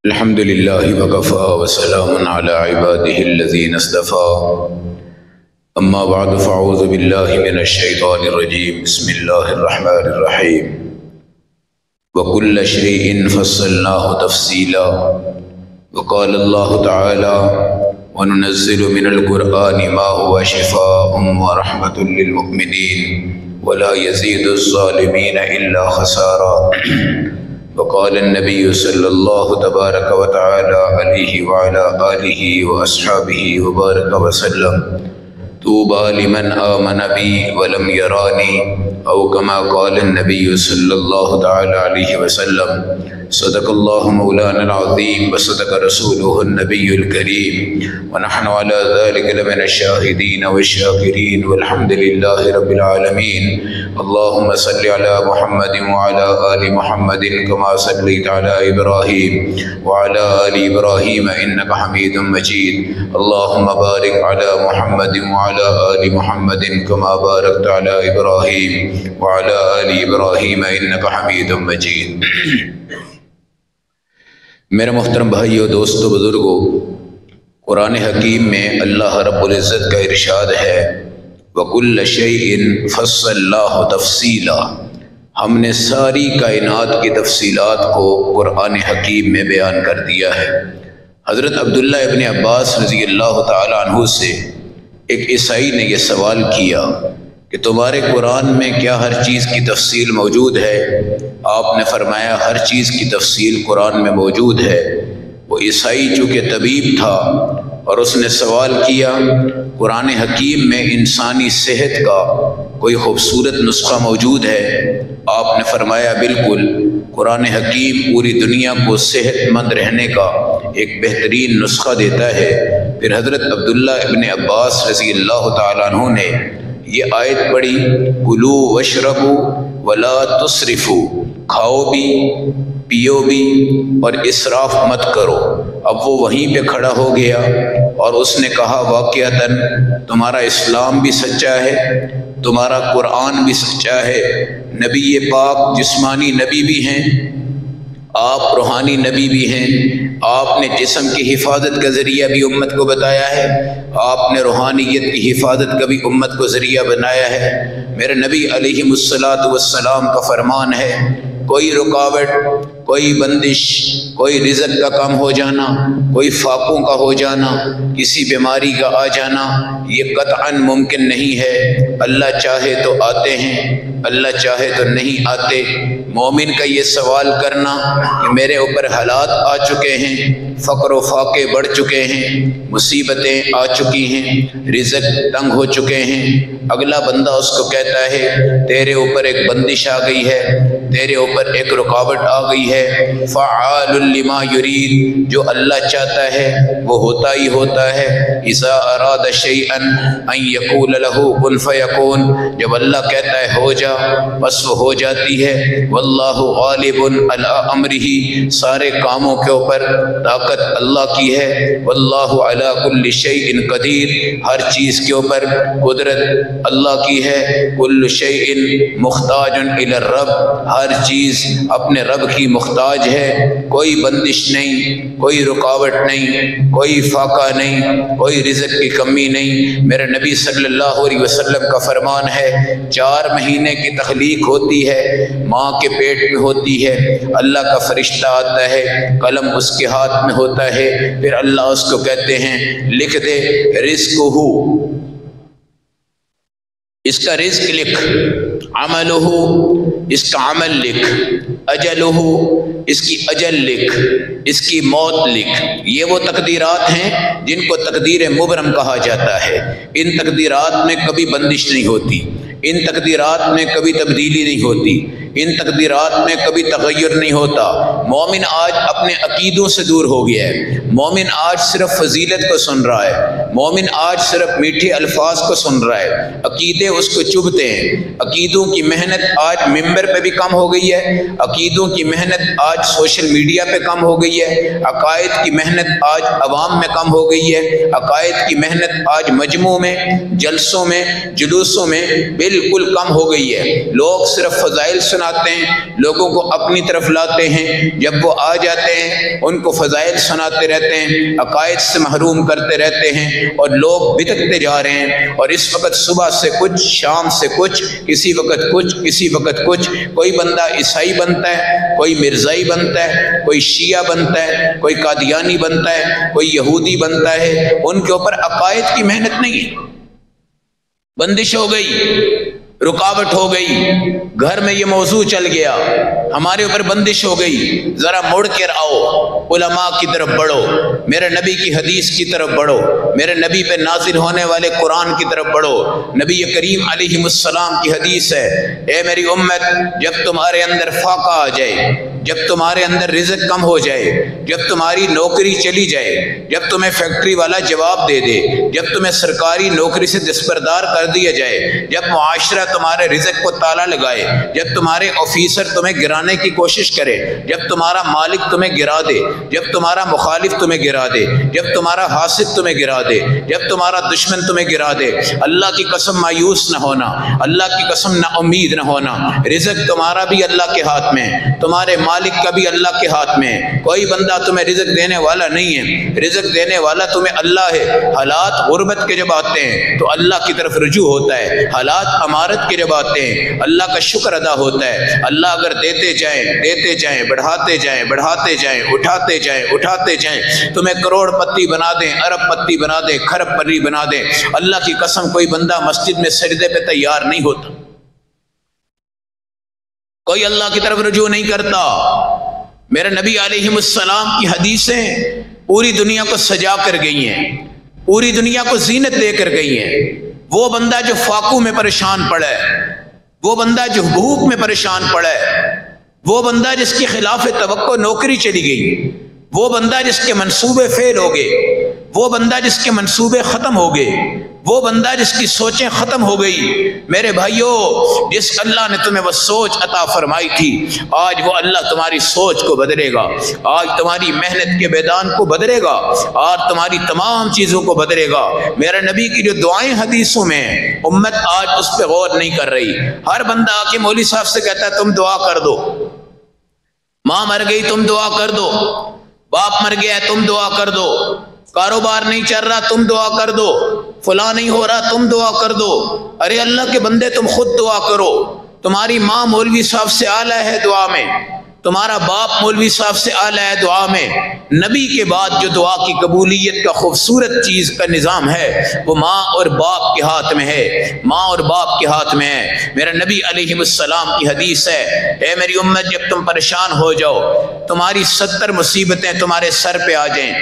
الحمد لله وكفى وسلام على عباده الذين اصطفى أما بعد فأعوذ بالله من الشيطان الرجيم بسم الله الرحمن الرحيم وكل شيء فصلناه تفصيلا وقال الله تعالى وننزل من القرآن ما هو شفاء ورحمة للمؤمنين ولا يزيد الظالمين إلا خسارا وقال النبي صلى الله تبارك وتعالى عليه وعلى آله وأصحابه وبارك وسلم طوبى لمن آمن بي ولم يراني أو كما قال النبي صلى الله تعالى عليه وسلم صدق الله مولانا العظيم وصدق رسوله النبي الكريم ونحن على ذلك لمن الشاهدين والشاكرين والحمد لله رب العالمين اللهم صل على محمد وعلى آل محمد كما صليت على إبراهيم وعلى آل إبراهيم إنك حميد مجيد اللهم بارك على محمد وعلى آل محمد كما باركت على إبراهيم وعلى آل إبراهيم إنك حميد مجيد۔ میرے محترم بھائیو، دوستو، بزرگو، قرآن حکیم میں اللہ رب العزت کا ارشاد ہے وَكُلَّ شَيْءٍ فَصَّلْنَاهُ تَفْصِيلًا، ہم نے ساری کائنات کی تفصیلات کو قرآن حکیم میں بیان کر دیا ہے۔ حضرت عبداللہ ابن عباس رضی اللہ تعالی عنہ سے ایک عیسائی نے یہ سوال کیا کہ تمہارے قرآن میں کیا ہر چیز کی تفصیل موجود ہے؟ آپ نے فرمایا ہر چیز کی تفصیل قرآن میں موجود ہے۔ وہ عیسائی چونکہ طبیب تھا اور اس نے سوال کیا قرآن حکیم میں انسانی صحت کا کوئی خوبصورت نسخہ موجود ہے؟ آپ نے فرمایا بالکل، قرآن حکیم پوری دنیا کو صحت مند رہنے کا ایک بہترین نسخہ دیتا ہے۔ پھر حضرت عبداللہ ابن عباس رضی اللہ تعالیٰ عنہ نے یہ آیت پڑھی کلوا واشربوا ولا تسرفوا، کھاؤ بھی پیو بھی اور اسراف مت کرو۔ اب وہ وہیں پہ کھڑا ہو گیا اور اس نے کہا واقعتاً تمہارا اسلام بھی سچا ہے، تمہارا قرآن بھی سچا ہے، نبی پاک جسمانی نبی بھی ہیں، آپ روحانی نبی بھی ہیں، آپ نے جسم کی حفاظت کا ذریعہ بھی امت کو بتایا ہے، آپ نے روحانیت کی حفاظت کا بھی امت کو ذریعہ بنایا ہے۔ میرے نبی علیہ الصلاۃ والسلام کا فرمان ہے کوئی رکاوٹ، کوئی بندش، کوئی رزق کا کم ہو جانا، کوئی فاقوں کا ہو جانا، کسی بیماری کا آ جانا، یہ قطعاً ممکن نہیں ہے۔ اللہ چاہے تو آتے ہیں، اللہ چاہے تو نہیں آتے۔ مومن کا یہ سوال کرنا کہ میرے اوپر حالات آ چکے ہیں، فقر و فاقے بڑھ چکے ہیں، مصیبتیں آ چکی ہیں، رزق تنگ ہو چکے ہیں، اگلا بندہ اس کو کہتا ہے تیرے اوپر ایک بندش آ گئی ہے، تیرے اوپر ایک رکاوٹ آ گئی ہے۔ فعال لما یرید، جو اللہ چاہتا ہے وہ ہوتا ہی ہوتا ہے۔ اذا اراد شیئا ان یقول له کن فیکون، جب اللہ کہتا ہے ہو جا بس وہ ہو جاتی ہے۔ واللہ غالب علی امرہ، سارے کاموں کے اوپر طاقت اللہ کی ہے۔ واللہ علی کل شیء قدیر، ہر چیز کے اوپر قدرت اللہ کی ہے۔ کل شیء محتاج الی الرب، ہر چیز اپنے رب کی محتاج ہے۔ کوئی بندش نہیں، کوئی رکاوٹ نہیں، کوئی فاقہ نہیں، کوئی رزق کی کمی نہیں۔ میرے نبی صلی اللہ علیہ وسلم کا فرمان ہے 4 مہینے کی تخلیق ہوتی ہے، ماں کے پیٹ میں ہوتی ہے، اللہ کا فرشتہ آتا ہے، قلم اس کے ہاتھ میں ہوتا ہے، پھر اللہ اس کو کہتے ہیں لکھ دے رزقہ، اس کا رزق لکھ، عملہ، اس کا عمل لکھ، اجلہ، اس کی اجل لکھ، اس کی موت لکھ۔ یہ وہ تقدیرات ہیں جن کو تقدیر مبرم کہا جاتا ہے۔ ان تقدیرات میں کبھی بندش نہیں ہوتی، ان تقدیرات میں کبھی تبدیلی نہیں ہوتی، ان تقدیرات میں کبھی تغیر نہیں ہوتا۔ مومن آج اپنے عقیدوں سے دور ہو گیا ہے، مومن آج صرف فضیلت کو سن رہا ہے، مومن آج صرف میٹھے الفاظ کو سن رہا ہے، عقیدے اس کو چبھتے ہیں۔ عقیدوں کی محنت آج ممبر پہ بھی کم ہو گئی ہے، عقیدوں کی محنت آج سوشل میڈیا پہ کم ہو گئی ہے، عقائد کی محنت آج عوام میں کم ہو گئی ہے، عقائد کی محنت آج مجموع میں، جلسوں میں، جلوسوں میں بالکل کم ہو گئی ہے۔ لوگ صرف فضائل سنا سناتے ہیں، لوگوں کو اپنی طرف لاتے ہیں، جب وہ آ جاتے ہیں ان کو فضائل سناتے رہتے ہیں، عقائد سے محروم کرتے رہتے ہیں، اور لوگ بھٹکتے جا رہے ہیں۔ اور اس وقت صبح سے کچھ، شام سے کچھ، کسی وقت کچھ، کسی وقت کچھ، کوئی بندہ عیسائی بنتا ہے، کوئی مرزائی بنتا ہے، کوئی شیعہ بنتا ہے، کوئی قادیانی بنتا ہے، کوئی یہودی بنتا ہے۔ ان کے اوپر عقائد کی محنت نہیں ہے، بندش ہو گئی، رکاوٹ ہو گئی، گھر میں یہ موضوع چل گیا، ہمارے اوپر بندش ہو گئی، ذرا مڑ کر آؤ، علماء کی طرف بڑھو، میرے نبی کی حدیث کی طرف بڑھو، میرے نبی پہ نازل ہونے والے قرآن کی طرف بڑھو۔ نبی کریم علیہ السلام کی حدیث ہے، اے میری امت، جب تمہارے اندر فاقہ آ جائے، جب تمہارے اندر رزق کم ہو جائے، جب تمہاری نوکری چلی جائے، جب تمہیں فیکٹری والا جواب دے دے، جب تمہیں سرکاری نوکری سے دستبردار کر دیا جائے، جب معاشرہ تمہارے رزق کو تالا لگائے، جب تمہارے آفیسر تمہیں گرانے کی کوشش کرے، جب تمہارا مالک تمہیں گرا دے، جب تمہارا مخالف تمہیں گرا دے، جب تمہارا حاسد تمہیں گرا دے، جب تمہارا دشمن تمہیں گرا دے، اللہ کی قسم مایوس نہ ہونا، اللہ کی قسم نا امید نہ ہونا۔ رزق تمہارا بھی اللہ کے ہاتھ میں، تمہارے مالک کا بھی اللہ کے ہاتھ میں۔ کوئی بندہ تمہیں رزق دینے والا نہیں ہے، رزق دینے والا تمہیں اللہ ہے۔ حالات غربت کے جب آتے ہیں تو اللہ کی طرف رجوع ہوتا ہے، حالات امارت کے جب آتے ہیں اللہ کا شکر ادا ہوتا ہے۔ اللہ اگر دیتے جائیں، بڑھاتے جائیں، اٹھاتے جائیں، تمہیں کروڑ پتی بنا دیں، ارب پتی بنا دیں، کھرب پری بنا دیں، اللہ کی قسم کوئی بندہ مسجد میں سجدے پہ تیار نہیں ہوتا، کوئی اللہ کی طرف رجوع نہیں کرتا۔ میرے نبی علیہ السلام کی حدیثیں پوری دنیا کو سجا کر گئی ہیں، پوری دنیا کو زینت دے کر گئی ہیں۔ وہ بندہ جو فاقوں میں پریشان پڑا ہے، وہ بندہ جو بھوک میں پریشان پڑا ہے، وہ بندہ جس کی خلاف توقع نوکری چلی گئی، وہ بندہ جس کے منصوبے فیل ہو گئے، وہ بندہ جس کے منصوبے ختم ہو گئے، وہ بندہ جس کی سوچیں ختم ہو گئی، میرے بھائیوں، جس اللہ نے تمہیں وہ سوچ عطا فرمائی تھی، آج وہ اللہ تمہاری سوچ کو بدلے گا، آج تمہاری محنت کے میدان کو بدلے گا، آج تمہاری تمام چیزوں کو بدلے گا۔ میرے نبی کی جو دعائیں حدیثوں میں ہیں، امت آج اس پہ غور نہیں کر رہی۔ ہر بندہ آ کے مولوی صاحب سے کہتا ہے تم دعا کر دو، ماں مر گئی تم دعا کر دو، باپ مر گیا ہے تم دعا کر دو، کاروبار نہیں چل رہا تم دعا کر دو، فلاں نہیں ہو رہا تم دعا کر دو۔ ارے اللہ کے بندے تم خود دعا کرو، تمہاری ماں مولوی صاحب سے اعلیٰ ہے دعا میں، تمہارا باپ مولوی صاحب سے اعلیٰ ہے دعا میں۔ نبی کے بعد جو دعا کی قبولیت کا خوبصورت چیز کا نظام ہے وہ ماں اور باپ کے ہاتھ میں ہے، ماں اور باپ کے ہاتھ میں ہے۔ میرا نبی علیہ السلام کی حدیث ہے، اے میری امت، جب تم پریشان ہو جاؤ، تمہاری 70 مصیبتیں تمہارے سر پہ آ جائیں،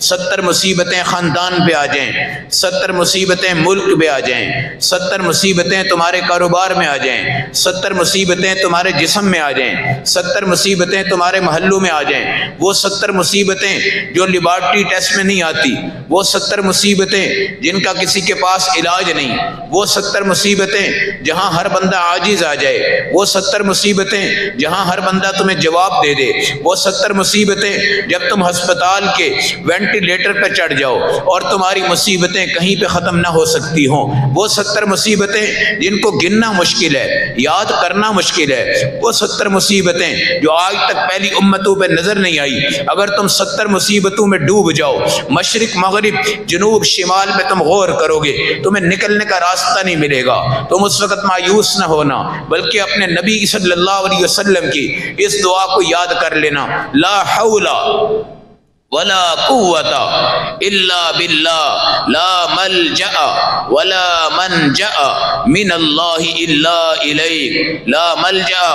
70 مصیبتیں خاندان پہ آ جائیں، 70 مصیبتیں ملک پہ آ جائیں، 70 مصیبتیں تمہارے کاروبار میں آ جائیں، 70 مصیبتیں تمہارے جسم میں آ جائیں، 70 مصیبتیں تمہارے محلوں میں آ جائیں، وہ 70 مصیبتیں جو لیبارٹری ٹیسٹ میں نہیں آتی، وہ 70 مصیبتیں جن کا کسی کے پاس علاج نہیں، وہ 70 مصیبتیں جہاں ہر بندہ عاجز آ جائے، وہ 70 مصیبتیں جہاں ہر بندہ تمہیں جواب دے دے، وہ 70 مصیبتیں جب تم ہسپتال کے وینٹیلیٹر پہ چڑھ جاؤ اور تمہاری مصیبتیں کہیں پہ ختم نہ ہو سکتی ہوں، وہ 70 مصیبتیں جن کو گننا مشکل ہے، یاد کرنا مشکل ہے، وہ 70 مصیبتیں جو آج تک پہلی امتوں پہ نظر نہیں آئی۔ اگر تم 70 مصیبتوں میں ڈوب جاؤ، مشرق مغرب جنوب شمال میں تم غور کرو گے، تمہیں نکلنے کا راستہ نہیں ملے گا۔ تم اس وقت مایوس نہ ہونا، بلکہ اپنے نبی صلی اللہ علیہ وسلم کی اس دعا کو یاد کر لینا، لا حول ولا قوت الا باللہ، لا ملجأ ولا منجأ من اللہ الا الیک، لا ملجأ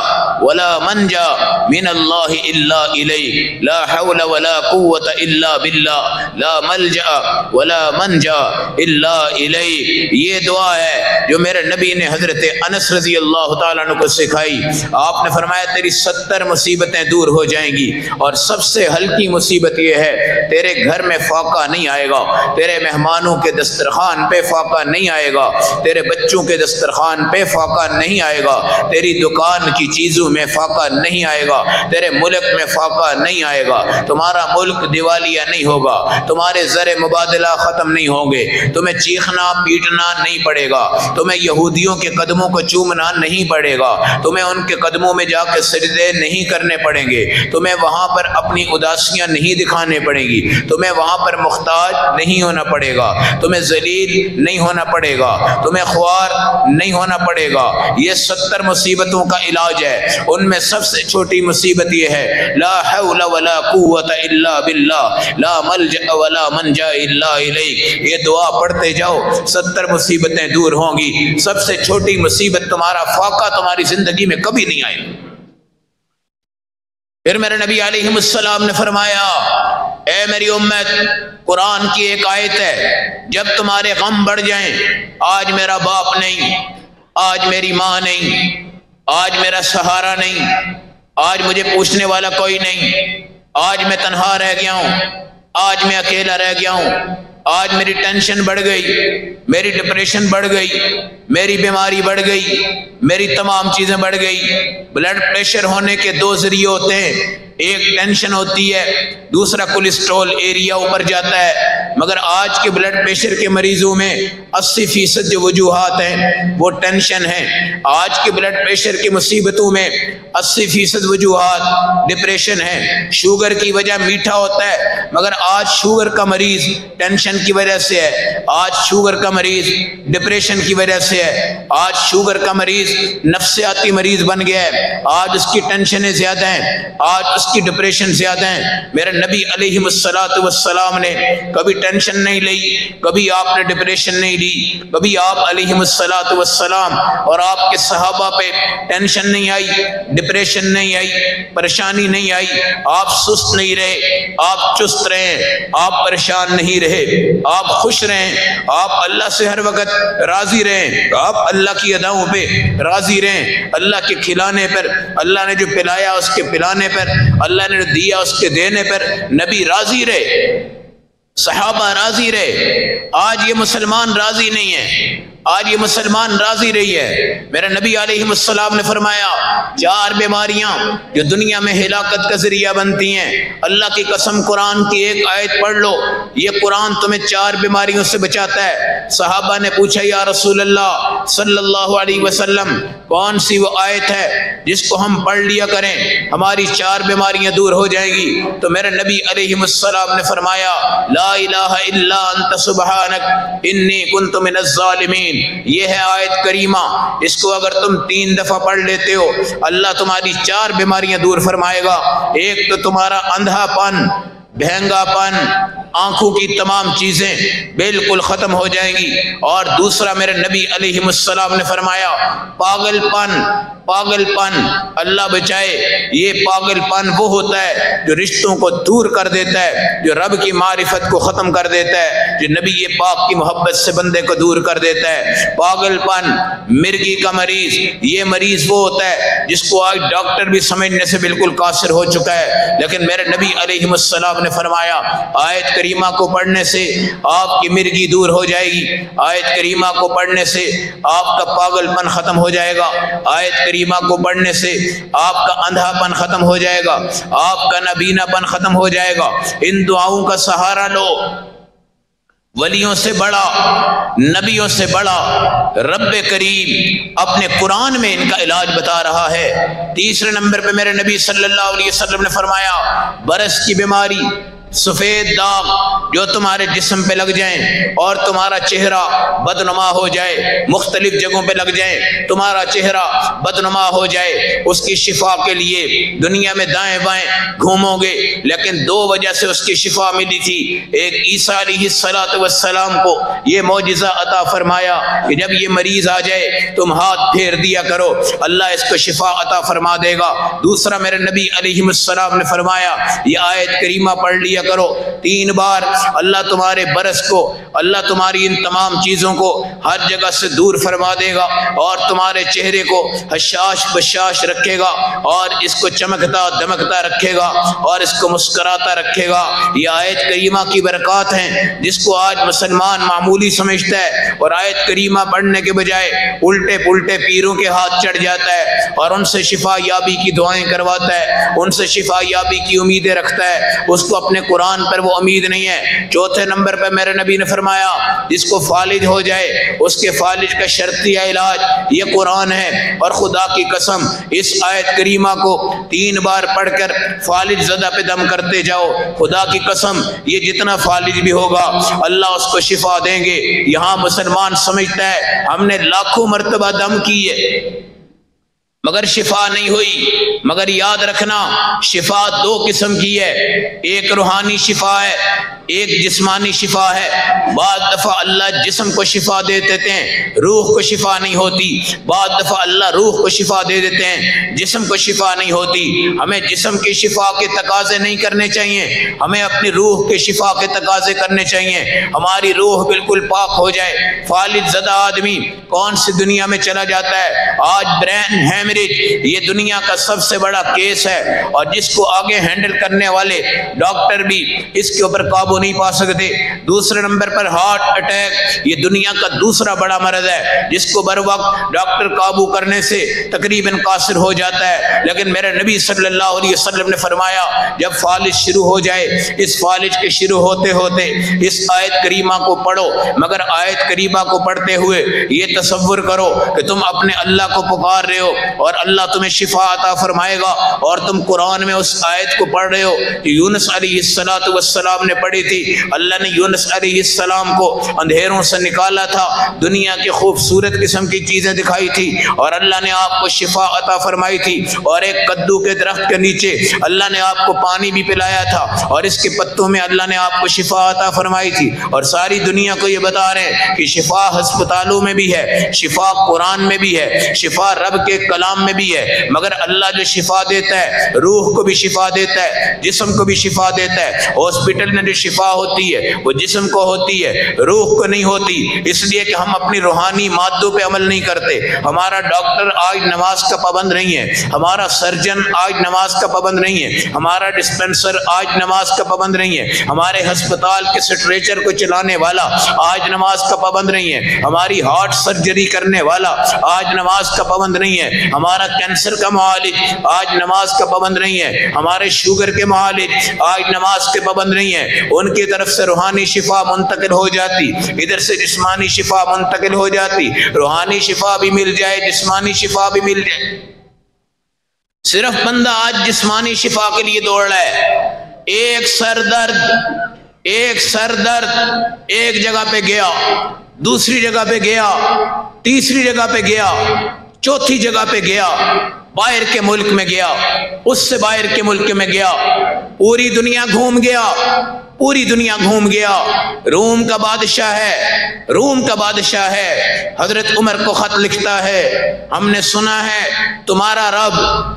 ولا منجا من اللہ الا الیک، لا حول ولا قوت الا باللہ، لا ملجأ ولا منجا الا الیک۔ یہ دعا ہے جو میرے نبی نے حضرت انس رضی اللہ تعالیٰ عنہ کو سکھائی۔ آپ نے فرمایا تیری 70 مصیبتیں دور ہو جائیں گی، اور سب سے ہلکی مصیبت یہ ہے تیرے گھر میں فاقہ نہیں آئے گا، تیرے مہمانوں کے دسترخوان پہ فاقہ نہیں آئے گا، تیرے بچوں کے دسترخوان پہ فاقہ نہیں آئے گا، تیری دکان کی چیزوں میں فاقہ نہیں آئے گا، تیرے ملک میں فاقہ نہیں آئے گا، تمہارا ملک دیوالیہ نہیں ہوگا، تمہارے زر مبادلہ ختم نہیں ہوں گے، تمہیں چیخنا پیٹنا نہیں پڑے گا، تمہیں یہودیوں کے قدموں کو چومنا نہیں پڑے گا، تمہیں ان کے قدموں میں جا کے سجدے نہیں کرنے پڑیں گے، تمہیں وہاں پر اپنی اداسیاں نہیں دکھانے پڑیں گی، تمہیں وہاں پر محتاج نہیں ہونا پڑے گا، تمہیں ذلیل نہیں ہونا پڑے گا، تمہیں خوار نہیں ہونا پڑے گا۔ یہ 70 مصیبتوں کا علاج ہے، ان میں سب سے چھوٹی مصیبت یہ ہے لا حول ولا قوت الا باللہ لا ملجأ ولا منجا الا الیک۔ یہ دعا پڑھتے جاؤ، 70 مصیبتیں دور ہوں گی۔ سب سے چھوٹی مصیبت تمہارا فاقہ تمہاری زندگی میں کبھی نہیں آئے۔ پھر میرے نبی علیہ السلام نے فرمایا، اے میری امت، قرآن کی ایک آیت ہے، جب تمہارے غم بڑھ جائیں، آج میرا باپ نہیں، آج میری ماں نہیں، آج میرا سہارا نہیں، آج مجھے پوچھنے والا کوئی نہیں، آج میں تنہا رہ گیا ہوں، آج میں اکیلا رہ گیا ہوں، آج میری ٹینشن بڑھ گئی، میری ڈپریشن بڑھ گئی، میری بیماری بڑھ گئی، میری تمام چیزیں بڑھ گئی۔ بلڈ پریشر ہونے کے 2 ذریعے ہوتے ہیں، ایک ٹینشن ہوتی ہے، دوسرا کولیسٹرول ایریا اوپر جاتا ہے۔ مگر آج کے بلڈ پریشر کے مریضوں میں 80% جو وجوہات ہیں وہ ٹینشن ہیں۔ آج کے بلڈ پریشر کی مصیبتوں میں 80% وجوہات ڈپریشن ہیں۔ شوگر کی وجہ میٹھا ہوتا ہے، مگر آج شوگر کا مریض ٹینشن کی وجہ سے ہے، آج شوگر کا مریض ڈپریشن کی وجہ سے ہے، آج شوگر کا مریض نفسیاتی مریض بن گیا ہے، آج اس کی ٹینشنیں زیادہ ہیں، آج اس کی ڈپریشن زیادہ ہیں۔ میرے نبی علیہ السلام نے کبھی ٹینشن نہیں لی، کبھی آپ نے ڈپریشن نہیں لی، کبھی آپ علیہ السلام اور آپ کے صحابہ پہ ٹینشن نہیں آئی، ڈپریشن نہیں آئی، پریشانی نہیں آئی، آپ سست نہیں رہے، آپ چست رہے، آپ پریشان نہیں رہے، آپ خوش رہیں، آپ اللہ سے ہر وقت راضی رہیں، آپ اللہ کی اداؤں پہ راضی رہیں، اللہ کے کھلانے پر، اللہ نے جو پلایا اس کے پلانے پر، اللہ نے جو دیا اس کے دینے پر نبی راضی رہے، صحابہ راضی رہے۔ آج یہ مسلمان راضی نہیں ہے، آج یہ مسلمان راضی رہی ہے۔ میرے نبی علیہ السلام نے فرمایا، 4 بیماریاں جو دنیا میں ہلاکت کا ذریعہ بنتی ہیں، اللہ کی قسم قرآن کی ایک آیت پڑھ لو، یہ قرآن تمہیں 4 بیماریوں سے بچاتا ہے۔ صحابہ نے پوچھا، یا رسول اللہ صلی اللہ علیہ وسلم، کون سی وہ آیت ہے جس کو ہم پڑھ لیا کریں ہماری 4 بیماریاں دور ہو جائیں گی؟ تو میرے نبی علیہ السلام نے فرمایا، لا الہ الا انت سبحانک انی کنت من الظالمین۔ یہ ہے آیت کریمہ، اس کو اگر تم 3 دفعہ پڑھ لیتے ہو، اللہ تمہاری 4 بیماریاں دور فرمائے گا۔ ایک تو تمہارا اندھا پن، بہنگا پن، آنکھوں کی تمام چیزیں بالکل ختم ہو جائیں گی، اور دوسرا میرے نبی علیہ السلام نے فرمایا، پاگل پن اللہ بچائے، یہ پاگل پن وہ ہوتا ہے جو رشتوں کو دور کر دیتا ہے، جو رب کی معرفت کو ختم کر دیتا ہے، جو نبی پاک کی محبت سے بندے کو دور کر دیتا ہے۔ پاگل پن، مرگی کا مریض، یہ مریض وہ ہوتا ہے جس کو آج ڈاکٹر بھی سمجھنے سے بالکل قاصر ہو چکا ہے، لیکن میرے نبی علیہ السلام نے فرمایا، آیت کریمہ کو پڑھنے سے آپ کی مرگی دور ہو جائے گی، آیت کریمہ کو پڑھنے سے آپ کا پاگل پن ختم ہو جائے گا، آیت کریمہ کو پڑھنے سے آپ کا اندھا پن ختم ہو جائے گا، آپ کا نابینا پن ختم ہو جائے گا۔ ان دعاؤں کا سہارا لو۔ ولیوں سے بڑا، نبیوں سے بڑا رب کریم اپنے قرآن میں ان کا علاج بتا رہا ہے۔ تیسرے نمبر پہ میرے نبی صلی اللہ علیہ وسلم نے فرمایا، برس کی بیماری، سفید داغ جو تمہارے جسم پہ لگ جائیں اور تمہارا چہرہ بدنما ہو جائے، مختلف جگہوں پہ لگ جائیں، تمہارا چہرہ بدنما ہو جائے، اس کی شفا کے لیے دنیا میں دائیں بائیں گھومو گے، لیکن 2 وجہ سے اس کی شفا ملی تھی۔ ایک، عیسیٰ علیہ السلام کو یہ معجزہ عطا فرمایا کہ جب یہ مریض آ جائے تم ہاتھ پھیر دیا کرو، اللہ اس کو شفا عطا فرما دے گا۔ دوسرا، میرے نبی علیہ السلام نے فرمایا، یہ آیت کریمہ پڑھ لیا کرو۔ 3 بار اللہ تمہارے برس کو، اللہ تمہاری ان تمام چیزوں کو ہر جگہ سے دور فرما دے گا اور تمہارے چہرے کو حشاش بشاش رکھے گا اور اس کو چمکتا دمکتا رکھے گا اور اس کو مسکراتا رکھے گا۔ یہ آیت کریمہ کی برکات ہیں جس کو آج مسلمان معمولی سمجھتا ہے اور آیت کریمہ پڑھنے کے بجائے الٹے پلٹے پیروں کے ہاتھ چڑھ جاتا ہے اور ان سے شفا یابی کی دعائیں کرواتا ہے، ان سے شفا یابی کی امیدیں رکھتا ہے۔ اس کو اپنے قرآن پر وہ امید نہیں ہے۔ چوتھے نمبر پر میرے نبی نے فرمایا جس کو فالج ہو جائے اس کے فالج کا شرطی علاج یہ قرآن ہے، اور خدا کی قسم اس آیت کریمہ کو 3 بار پڑھ کر فالج زدہ پہ دم کرتے جاؤ، خدا کی قسم یہ جتنا فالج بھی ہوگا اللہ اس کو شفا دیں گے۔ یہاں مسلمان سمجھتا ہے ہم نے لاکھوں مرتبہ دم کیے مگر شفا نہیں ہوئی، مگر یاد رکھنا شفا 2 قسم کی ہے، ایک روحانی شفا ہے، ایک جسمانی شفا ہے۔ بعض دفعہ اللہ جسم کو شفا دے دیتے ہیں، روح کو شفا نہیں ہوتی، بعض دفعہ اللہ روح کو شفا دے دیتے ہیں، جسم کو شفا نہیں ہوتی۔ ہمیں جسم کی شفا کے تقاضے نہیں کرنے چاہیے، ہمیں اپنی روح کے شفا کے تقاضے کرنے چاہیے، ہماری روح بالکل پاک ہو جائے۔ فالج زدہ آدمی کون سی دنیا میں چلا جاتا ہے؟ آج برین ہیمریج یہ دنیا کا سب سے بڑا کیس ہے، اور جس کو آگے ہینڈل کرنے والے ڈاکٹر بھی اس کے اوپر قابو نہیں پا سکتے۔ دوسرے نمبر پر ہارٹ اٹیک یہ دنیا کا دوسرا بڑا مرض ہے جس کو بر وقت ڈاکٹر قابو کرنے سے تقریباً قاصر ہو جاتا ہے، لیکن میرے نبی صلی اللہ علیہ وسلم نے فرمایا جب فالج شروع ہو جائے، اس فالج کے شروع ہوتے ہوتے اس آیت کریمہ کو پڑھو، مگر آیت کریمہ کو پڑھتے ہوئے یہ تصور کرو کہ تم اپنے اللہ کو پکار رہے ہو اور اللہ تمہیں شفا عطا فرمائے گا، اور تم قرآن میں اس آیت کو پڑھ رہے ہو یونس علیہ السلام نے پڑھی تھی۔ اللہ نے یونس علیہ السلام کو اندھیروں سے نکالا تھا، دنیا کی خوبصورت قسم کی چیزیں دکھائی تھی اور اللہ نے آپ کو شفا عطا فرمائی تھی، اور ایک کدو کے درخت کے نیچے اللہ نے آپ کو پانی بھی پلایا تھا اور اس کے پتوں میں اللہ نے آپ کو شفا عطا فرمائی تھی، اور ساری دنیا کو یہ بتا رہے ہیں کہ شفا ہسپتالوں میں بھی ہے، شفا قرآن میں بھی ہے، شفا رب کے کلام میں بھی ہے، مگر اللہ جو شفا دیتا ہے روح کو بھی شفا دیتا ہے، جسم کو بھی شفا دیتا ہے۔ ہاسپٹل میں جو شفا ہوتی ہے وہ جسم کو ہوتی ہے، روح کو نہیں ہوتی، اس لیے کہ ہم اپنی روحانی مادوں پہ عمل نہیں کرتے۔ ہمارا ڈاکٹر آج نماز کا پابند نہیں ہے، ہمارا سرجن آج نماز کا پابند نہیں ہے، ہمارا ڈسپنسر آج نماز کا پابند نہیں ہے، ہمارے ہسپتال کے سٹریچر کو چلانے والا آج نماز کا پابند نہیں ہے، ہماری ہارٹ سرجری کرنے والا آج نماز کا پابند نہیں ہے، ہمارا کینسر کا معالج آج نماز کا پابند نہیں ہے، ہمارے شوگر کے معالج آج نماز کے پابند نہیں ہے۔ ان کی طرف سے روحانی شفا منتقل ہو جاتی، ادھر سے جسمانی شفا منتقل ہو جاتی، روحانی شفا بھی مل جائے جسمانی شفا بھی مل جائے۔ صرف بندہ آج جسمانی شفا کے لیے دوڑ رہا ہے، ایک سر درد ایک جگہ پہ گیا، دوسری جگہ پہ گیا، تیسری جگہ پہ گیا، چوتھی جگہ پہ گیا، باہر کے ملک میں گیا، اس سے باہر کے ملک میں گیا، پوری دنیا گھوم گیا، پوری دنیا گھوم گیا۔ روم کا بادشاہ ہے، حضرت عمر کو خط لکھتا ہے، ہم نے سنا ہے تمہارا رب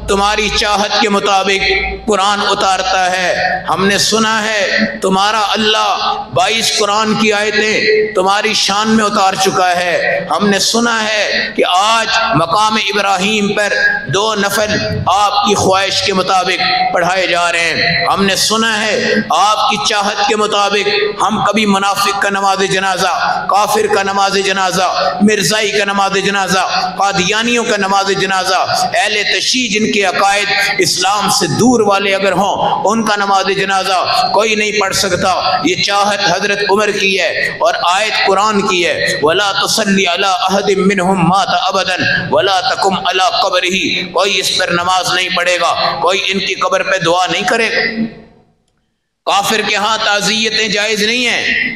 تمہاری چاہت کے مطابق قرآن اتارتا ہے، ہم نے سنا ہے تمہارا اللہ 22 قرآن کی آیتیں تمہاری شان میں اتار چکا ہے، ہم نے سنا ہے کہ آج مقام ابراہیم پر 2 نفل آپ کی خواہش کے مطابق پڑھائے جا رہے ہیں، ہم نے سنا ہے آپ کی چاہت کے مطابق ہم کبھی منافق کا نماز جنازہ، کافر کا نماز جنازہ، مرزائی کا نماز جنازہ، قادیانیوں کا نماز جنازہ، اہل تشیع جن کے عقائد اسلام سے دور والے اگر ہوں ان کا نماز جنازہ کوئی نہیں پڑھ سکتا۔ یہ چاہت حضرت عمر کی ہے اور آیت قرآن کی ہے، وَلَا تُصَلِّ عَلَىٰ أَحَدٍ مِّنْهُمْ مَاتَ أَبَدًا وَلَا تَقُمْ عَلَىٰ قَبْرِهِ، کوئی اس پر نماز نہیں پڑھے گا، کوئی ان کی قبر پہ دعا نہیں کرے گا۔ کافر کے ہاں تعزیتیں جائز نہیں ہیں،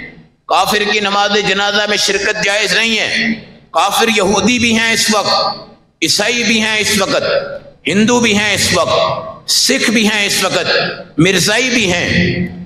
کافر کی نماز جنازہ میں شرکت جائز نہیں ہے۔ کافر یہودی بھی ہیں اس وقت، عیسائی بھی ہیں اس وقت، ہندو بھی ہیں اس وقت، سکھ بھی ہیں اس وقت، مرزائی بھی ہیں،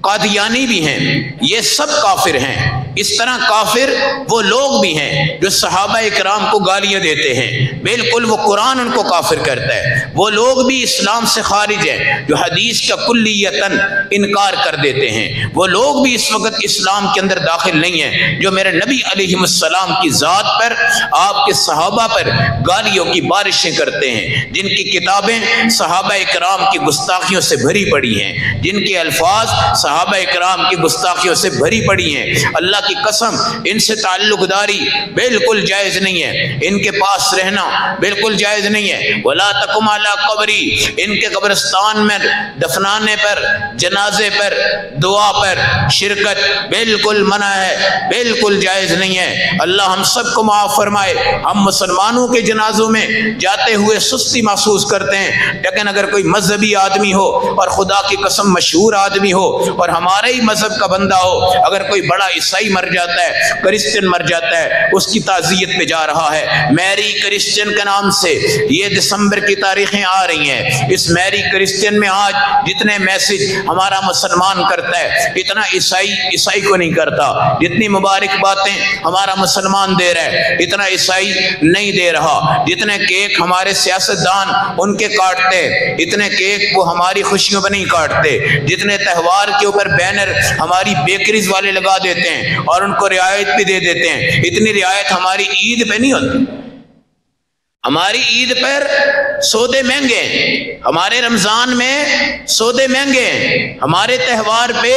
قادیانی بھی ہیں، یہ سب کافر ہیں، اس طرح کافر وہ لوگ بھی ہیں جو صحابہ اکرام کو گالیاں دیتے ہیں، بالکل وہ قرآن ان کو کافر کرتا ہے۔ وہ لوگ بھی اسلام سے خارج ہیں جو حدیث کا کلیتاً انکار کر دیتے ہیں۔ وہ لوگ بھی اس وقت اسلام کے اندر داخل نہیں ہیں جو میرے نبی علیہ السلام کی ذات پر، آپ کے صحابہ پر گالیوں کی بارشیں کرتے ہیں، جن کی کتابیں صحابہ اکرام کی گستاخیوں سے بھری پڑی ہیں، جن کے الفاظ صحابہ اکرام کی گستاخیوں سے بھری پڑی ہیں۔ اللہ کی قسم ان سے تعلق داری بالکل جائز نہیں ہے، ان کے پاس رہنا بالکل جائز نہیں ہے۔ وَلَا تَقُمْ عَلَىٰ قَبْرِي، ان کے قبرستان میں دفنانے پر، جنازے پر، دعا پر شرکت بالکل منع ہے، بالکل جائز نہیں ہے۔ اللہ ہم سب کو معاف فرمائے۔ ہم مسلمانوں کے جنازوں میں جاتے ہوئے سستی محسوس کرتے ہیں، لیکن اگر کوئی مذہبی آدمی ہو اور خدا کی قسم مشہور آدمی ہو اور ہمارے ہی مذہب کا بندہ ہو، اگر کوئی بڑا عیسائی مر جاتا ہے، کرسچن مر جاتا ہے، اس کی تعزیت پہ جا رہا ہے، میری کرسچن کے نام سے یہ دسمبر کی تاریخیں آ رہی ہیں، اس میری کرسچن میں آج جتنے میسج ہمارا مسلمان کرتا ہے اتنا عیسائی کو نہیں کرتا، جتنی مبارک باتیں ہمارا مسلمان دے رہا ہے اتنا عیسائی نہیں دے رہا، جتنے کیک ہمارے سیاستدان ان کے کاٹتے اتنے کیک وہ ہماری خوشیوں پہ نہیں کاٹتے، جتنے تہوار کے اوپر بینر ہماری بیکریز والے لگا دیتے ہیں اور ان کو رعایت بھی دے دیتے ہیں، اتنی رعایت ہماری عید پہ نہیں ہوتی۔ ہماری عید پر سودے مہنگے ہیں، ہمارے رمضان میں سودے مہنگے ہیں، ہمارے تہوار پہ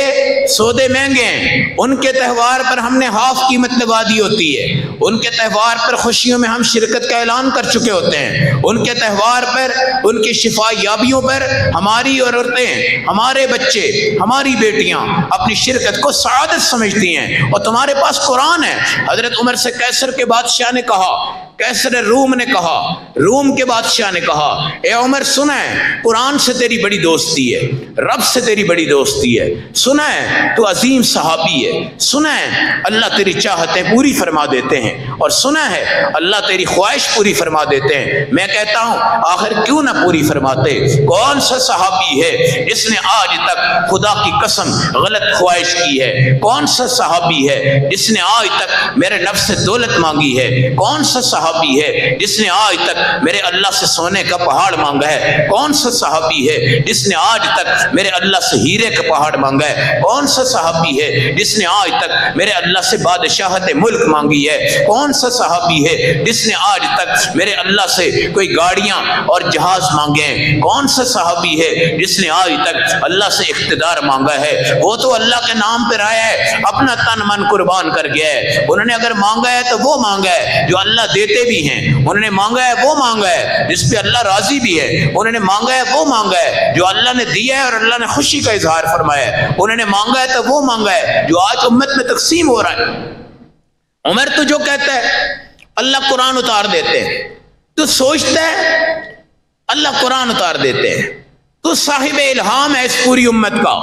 سودے مہنگے ہیں، ان کے تہوار پر ہم نے ہاف قیمت لگا دی ہوتی ہے، ان کے تہوار پر خوشیوں میں ہم شرکت کا اعلان کر چکے ہوتے ہیں، ان کے تہوار پر، ان کی شفا یابیوں پر ہماری عورتیں، ہمارے بچے، ہماری بیٹیاں اپنی شرکت کو سعادت سمجھتی ہیں، اور تمہارے پاس قرآن ہے۔ حضرت عمر سے قیصر کے بادشاہ نے کہا، قیصر روم نے کہا، روم کے بادشاہ نے کہا، اے عمر سنا ہے قرآن سے تیری بڑی دوستی ہے، رب سے تیری بڑی دوستی ہے، سنا ہے تو عظیم صحابی ہے، سنا ہے اللہ تیری چاہتیں پوری فرما دیتے ہیں، اور سنا ہے اللہ تیری خواہش پوری فرما دیتے ہیں۔ میں کہتا ہوں آخر کیوں نہ پوری فرماتے؟ کون سا صحابی ہے جس نے آج تک خدا کی قسم غلط خواہش کی ہے؟ کون سا صحابی ہے جس نے آج تک میرے نفس سے دولت مانگی ہے؟ کون سا صحابی ہے جس نے آج تک میرے اللہ سے سونے کا پہاڑ مانگا ہے؟ کون سا صحابی ہے جس نے آج تک میرے اللہ سے ہیرے کا پہاڑ مانگا ہے؟ کون سا صحابی ہے جس نے آج تک میرے اللہ سے بادشاہت ملک مانگی ہے؟ کون سا صحابی ہے جس نے آج تک میرے اللہ سے کوئی گاڑیاں اور جہاز مانگے ہیں؟ کون سا صحابی ہے جس نے آج تک اللہ سے اقتدار مانگا ہے؟ وہ تو اللہ کے نام پر آیا ہے، اپنا تن من قربان کر گیا ہے۔ انہوں نے اگر مانگا ہے تو وہ مانگا ہے جو اللہ دیتے بھی ہیں، انہوں نے مانگا ہے وہ مانگا ہے جس پہ اللہ راضی بھی ہے، انہوں نے مانگا ہے وہ مانگا ہے جو اللہ نے دیا ہے اور اللہ نے خوشی کا اظہار فرمایا ہے، انہوں نے مانگا ہے تو وہ مانگا ہے جو آج امت میں تقسیم ہو رہا ہے۔ عمر تو جو کہتا ہے اللہ قرآن اتار دیتے ہیں، تو سوچتا ہے اللہ قرآن اتار دیتے ہیں، تو صاحب الہام ہے اس پوری امت کا،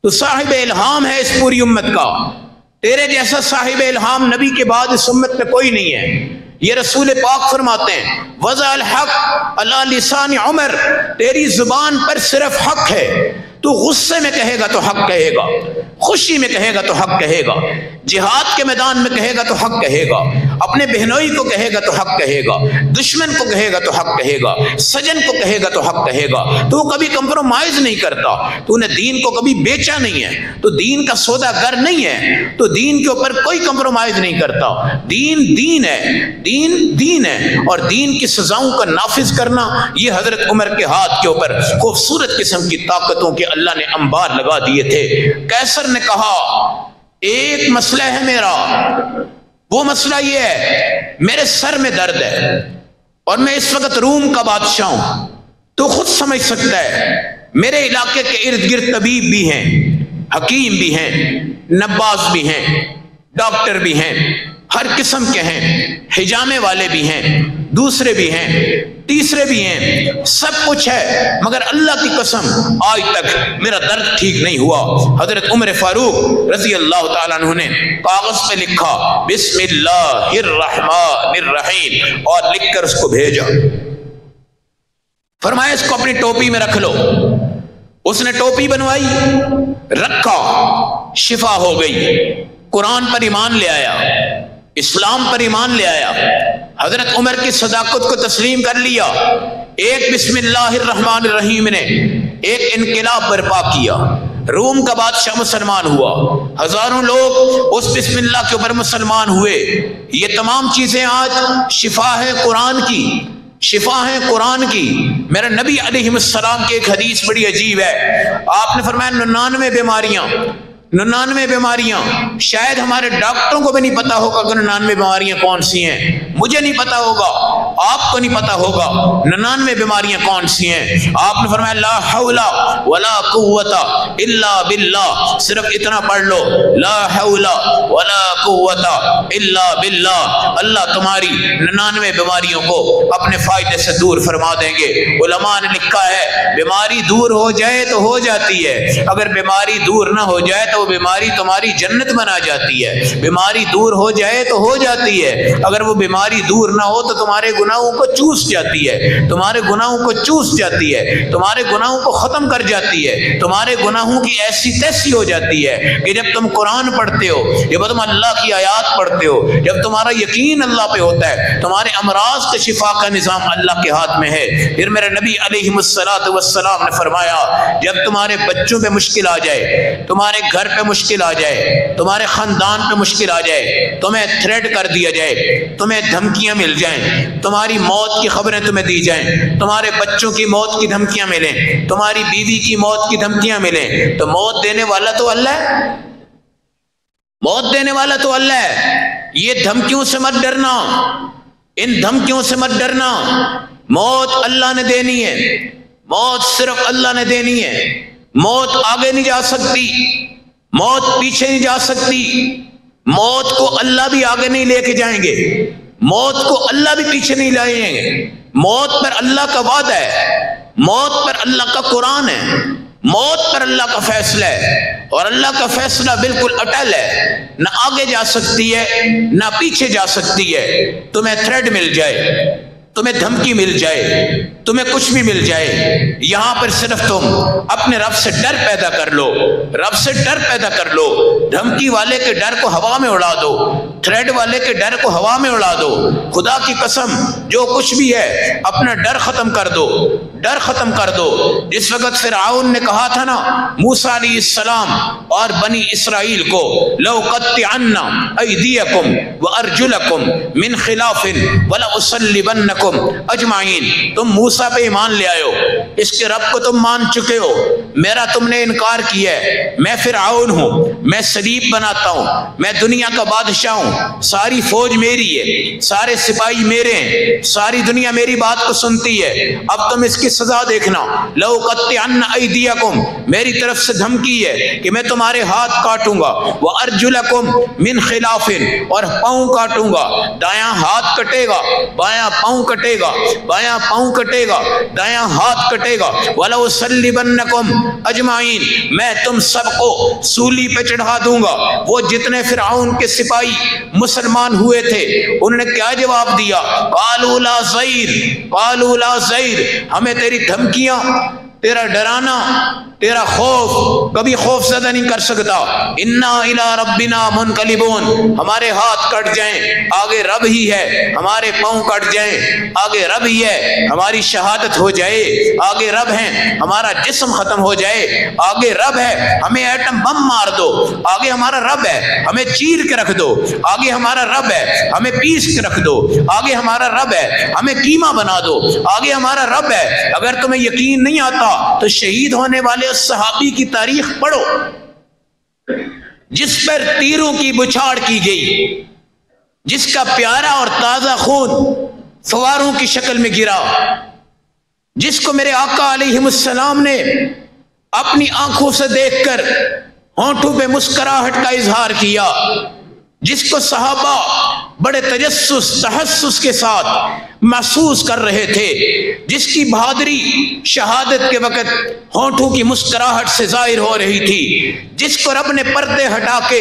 تو صاحب الہام ہے اس پوری امت کا، تیرے جیسا صاحب الہام نبی کے بعد اس امت میں کوئی نہیں ہے۔ یہ رسول پاک فرماتے ہیں وضع الحق علی لسان عمر، تیری زبان پر صرف حق ہے، تو غصے میں کہے گا تو حق کہے گا، خوشی میں کہے گا تو حق کہے گا، جہاد کے میدان میں کہے گا تو حق کہے گا، اپنے بہنوئی کو کہے گا تو حق کہے گا، دشمن کو کہے گا تو حق کہے گا، سجن کو کہے گا تو حق کہے گا۔ تو وہ کبھی کمپرومائز نہیں کرتا، تو نے دین کو کبھی بیچا نہیں ہے، تو دین کا سودا گر نہیں ہے، تو دین کے اوپر کوئی کمپرومائز نہیں کرتا۔ دین دین ہے، دین دین ہے، اور دین کی سزاؤں کا نافذ کرنا یہ حضرت عمر کے ہاتھ کے اوپر خوبصورت قسم کی طاقتوں کے اللہ نے انبار لگا دیے تھے۔ قیصر نے کہا ایک مسئلہ ہے میرا، وہ مسئلہ یہ ہے میرے سر میں درد ہے اور میں اس وقت روم کا بادشاہ ہوں، تو خود سمجھ سکتا ہے میرے علاقے کے ارد گرد طبیب بھی ہیں، حکیم بھی ہیں، نباز بھی ہیں، ڈاکٹر بھی ہیں، ہر قسم کے ہیں، حجامے والے بھی ہیں، دوسرے بھی ہیں، تیسرے بھی ہیں، سب کچھ ہے، مگر اللہ کی قسم آج تک میرا درد ٹھیک نہیں ہوا۔ حضرت عمر فاروق رضی اللہ تعالیٰ عنہ نے کاغذ پہ لکھا بسم اللہ الرحمن الرحیم اور لکھ کر اس کو بھیجا، فرمایا اس کو اپنی ٹوپی میں رکھ لو۔ اس نے ٹوپی بنوائی، رکھا، شفا ہو گئی، قرآن پر ایمان لے آیا، اسلام پر ایمان لے آیا، حضرت عمر کی صداقت کو تسلیم کر لیا، ایک بسم اللہ الرحمن الرحیم نے ایک انقلاب برپا کیا، روم کا بادشاہ مسلمان ہوا، ہزاروں لوگ اس بسم اللہ کے اوپر مسلمان ہوئے۔ یہ تمام چیزیں آج شفا ہے قرآن کی، شفا ہے قرآن کی۔ میرا نبی علیہ السلام کی ایک حدیث بڑی عجیب ہے، آپ نے فرمایا 99 بیماریاں شاید ہمارے ڈاکٹروں کو بھی نہیں پتا ہوگا کہ 99 بیماریاں کون سی ہیں، مجھے نہیں پتا ہوگا، آپ کو نہیں پتا ہوگا 99 بیماریاں کون سی ہیں۔ آپ نے فرمایا لا حول ولا قوت الا باللہ، صرف اتنا پڑھ لو، لا حول ولا قوت الا باللہ، اللہ تمہاری 99 بیماریوں کو اپنے فائدے سے دور فرما دیں گے۔ علماء نے لکھا ہے بیماری دور ہو جائے تو ہو جاتی ہے، اگر بیماری دور نہ ہو جائے تو وہ بیماری تمہاری جنت بنا جاتی ہے، بیماری دور ہو جائے تو ہو جاتی ہے، اگر وہ بیماری دور نہ ہو تو تمہارے گناہوں کو چوس جاتی ہے، تمہارے گناہوں کو چوس جاتی ہے، تمہارے گناہوں کو ختم کر جاتی ہے، تمہارے گناہوں کی ایسی تیسی ہو جاتی ہے کہ جب تم قرآن پڑھتے ہو، جب تم اللہ کی آیات پڑھتے ہو، جب تمہارا یقین اللہ پہ ہوتا ہے، تمہارے امراض کے شفا کا نظام اللہ کے ہاتھ میں ہے۔ پھر میرے نبی علیہ السلام نے فرمایا جب تمہارے بچوں پہ مشکل آ جائے، تمہارے گھر پہ مشکل آ جائے، تمہارے خاندان پہ مشکل آ جائے، تمہیں تھریٹ کر دیا جائے، تمہیں دھمکیاں مل جائیں، تمہاری موت کی خبریں تمہیں دی جائیں، تمہارے بچوں کی موت کی دھمکیاں ملیں، تمہاری بیوی کی موت کی دھمکیاں ملیں، تو موت دینے والا تو اللہ ہے، موت دینے والا تو اللہ ہے۔ یہ دھمکیوں سے مت ڈرنا، ان دھمکیوں سے مت ڈرنا، موت اللہ نے دینی ہے، موت صرف اللہ نے دینی ہے، موت آگے نہیں جا سکتی، موت پیچھے نہیں جا سکتی، موت کو اللہ بھی آگے نہیں لے کے جائیں گے، موت کو اللہ بھی پیچھے نہیں لائیں گے، موت پر اللہ کا وعدہ ہے، موت پر اللہ کا قرآن ہے، موت پر اللہ کا فیصلہ ہے، اور اللہ کا فیصلہ بالکل اٹل ہے، نہ آگے جا سکتی ہے نہ پیچھے جا سکتی ہے۔ تمہیں تھریٹ مل جائے، تمہیں دھمکی مل جائے، تمہیں کچھ بھی مل جائے، یہاں پر صرف تم اپنے رب سے ڈر پیدا کر لو، رب سے ڈر پیدا کر لو، دھمکی والے کے ڈر کو ہوا میں اڑا دو، تھریٹ والے کے ڈر کو ہوا میں اڑا دو، خدا کی قسم جو کچھ بھی ہے اپنا ڈر ختم کر دو، ڈر ختم کر دو۔ جس وقت فرعون نے کہا تھا نا موسیٰ علیہ السلام اور بنی اسرائیل کو لَأُقَطِّعَنَّ أَيْدِيَكُمْ وَأَرْجُلَكُمْ مِنْ خِلَافٍ وَلَأُصَلِّبَنَّكُمْ اجمعین، تم موسیٰ پہ ایمان لے آئے ہو، اس کے رب کو تم مان چکے ہو، میرا تم نے انکار کیا ہے، میں فرعون ہوں، میں صلیب بناتا ہوں، میں دنیا کا بادشاہ ہوں، ساری فوج میری ہے، سارے سپاہی میرے ہیں، ساری دنیا میری بات کو سنتی ہے، اب تم اس کی سزا دیکھنا۔ لَأُقَطِّعَنَّ أَيْدِيَكُمْ، میری طرف سے دھمکی ہے کہ میں تمہارے ہاتھ کاٹوں گا، وَأَرْجُلَكُمْ مِنْ خِلَافٍ، اور پاؤں کاٹوں گا، دایاں ہاتھ کٹے گا، بایاں پاؤں کٹے گا، بایاں پاؤں کٹے گا، دایاں ہاتھ کٹے گا، وَلَأُصَلِّبَنَّكُمْ اجمعین، میں تم سب کو سولی پہ چڑھا دوں گا۔ وہ جتنے فرعون کے سپاہی مسلمان ہوئے تھے انہوں نے کیا جواب دیا؟ قَالُوا لَا زَيْرٍ، قَالُوا لَا زَيْرٍ، ہمیں تیری دھمکیاں، تیرا ڈرانا، تیرا خوف کبھی خوف زدہ نہیں کر سکتا۔ اِنَّا إِلَىٰ رَبِّنَا مُنْقَلِبُونَ، ہمارے ہاتھ کٹ جائیں آگے رب ہی ہے، ہمارے پاؤں کٹ جائیں آگے رب ہی ہے، ہماری شہادت ہو جائے آگے رب ہیں، ہمارا جسم ختم ہو جائے آگے رب ہے، ہمیں ایٹم بم مار دو آگے ہمارا رب ہے، ہمیں چیر کے رکھ دو آگے ہمارا رب ہے، ہمیں پیس کے رکھ دو آگے ہمارا رب ہے، ہمیں قیمہ بنا دو آگے ہمارا رب ہے۔ اگر تمہیں یقین نہیں آتا تو شہید ہونے والے اس صحابی کی تاریخ پڑھو جس پر تیروں کی بچھاڑ کی گئی، جس کا پیارا اور تازہ خون فواروں کی شکل میں گرا، جس کو میرے آقا علیہ السلام نے اپنی آنکھوں سے دیکھ کر ہونٹوں پہ مسکراہٹ کا اظہار کیا، جس کو صحابہ بڑے تجسس تحسس کے ساتھ محسوس کر رہے تھے، جس کی بہادری شہادت کے وقت ہونٹوں کی مسکراہٹ سے ظاہر ہو رہی تھی، جس کو رب نے پردے ہٹا کے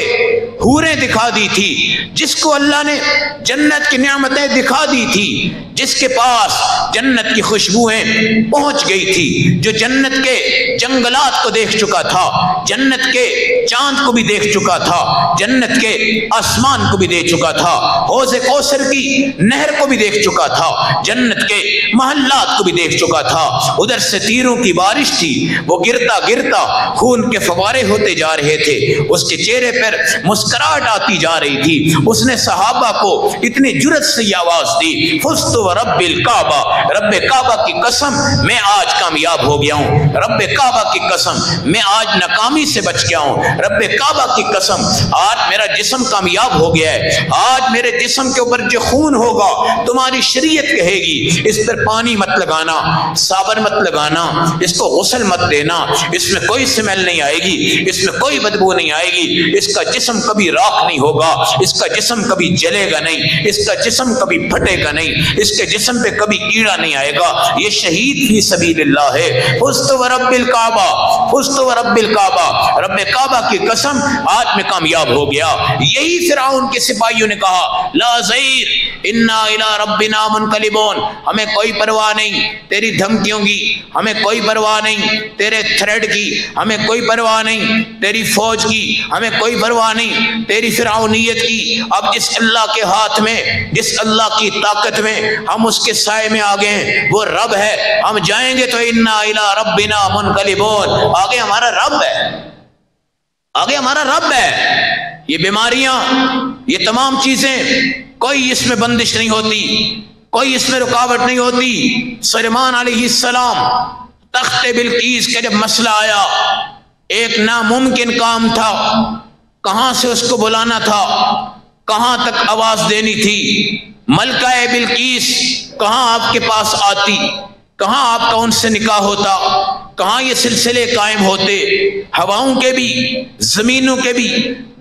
حوریں دکھا دی تھی، جس کو اللہ نے جنت کی نعمتیں دکھا دی تھی، جس کے پاس جنت کی خوشبوئیں پہنچ گئی تھی، جو جنت کے جنگلات کو دیکھ چکا تھا، جنت کے چاند کو بھی دیکھ چکا تھا، جنت کے آسمان کو بھی دیکھ چکا تھا، حوض کوثر کی نہر کو بھی دیکھ چکا تھا، جنت کے محلات کو بھی دیکھ چکا تھا۔ ادھر سے تیروں کی بارش تھی، وہ گرتا گرتا خون کے فوارے ہوتے جا رہے تھے، اس کے چہرے پر مسکراہٹ آتی جا رہی تھی۔ اس نے صحابہ کو اتنی جرأت سے یہ آواز دی، فزت ورب الکعبہ، رب کعبہ کی قسم میں آج کامیاب ہو گیا ہوں، رب کعبہ کی قسم میں آج ناکامی سے بچ گیا ہوں، رب کعبہ کی قسم آج میرا جسم کامیاب ہو گیا ہے، آج میرے جسم کے اوپر جو خون ہوگا تمہاری شریعت کہے گی اس پر پانی مت لگانا، صابن مت لگانا، اس کو غسل مت دینا، اس میں کوئی سمیل نہیں آئے گی، اس میں کوئی بدبو نہیں آئے گی، اس کا جسم کبھی راکھ نہیں ہوگا، اس کا جسم کبھی جلے گا نہیں، اس کا جسم کبھی پھٹے گا نہیں، اس کے جسم پہ کبھی کیڑا نہیں آئے گا، یہ شہید فی سبیل اللہ ہے۔ فزت ورب الکعبہ، فزت ورب الکعبہ، رب کعبہ کی قسم آج میں کامیاب ہو گیا۔ یہی فرعون کے سپاہیوں نے کہا لا ضیر انا الی ربنا منقلبون، ہمیں کوئی پرواہ نہیں تیری دھمکیوں کی، ہمیں کوئی پرواہ نہیں تیرے تھریڈ کی، ہمیں کوئی پرواہ نہیں تیری فوج کی، ہمیں کوئی پرواہ نہیں تیری فرعونیت کی، اب جس اللہ کے ہاتھ میں، جس اللہ کی طاقت میں ہم اس کے سائے میں آگے ہیں وہ رب ہے، ہم جائیں گے تو انا الی ربنا منقلبون، آگے ہمارا رب ہے، آگے ہمارا رب ہے۔ یہ بیماریاں، یہ تمام چیزیں، کوئی اس میں بندش نہیں ہوتی، کوئی اس میں رکاوٹ نہیں ہوتی۔ سلیمان علیہ السلام تخت بلقیس کا جب مسئلہ آیا، ایک ناممکن کام تھا، کہاں سے اس کو بلانا تھا، کہاں تک آواز دینی تھی، ملکہ بلقیس کہاں آپ کے پاس آتی، کہاں آپ کا ان سے نکاح ہوتا، کہاں یہ سلسلے قائم ہوتے، ہواؤں کے بھی، زمینوں کے بھی،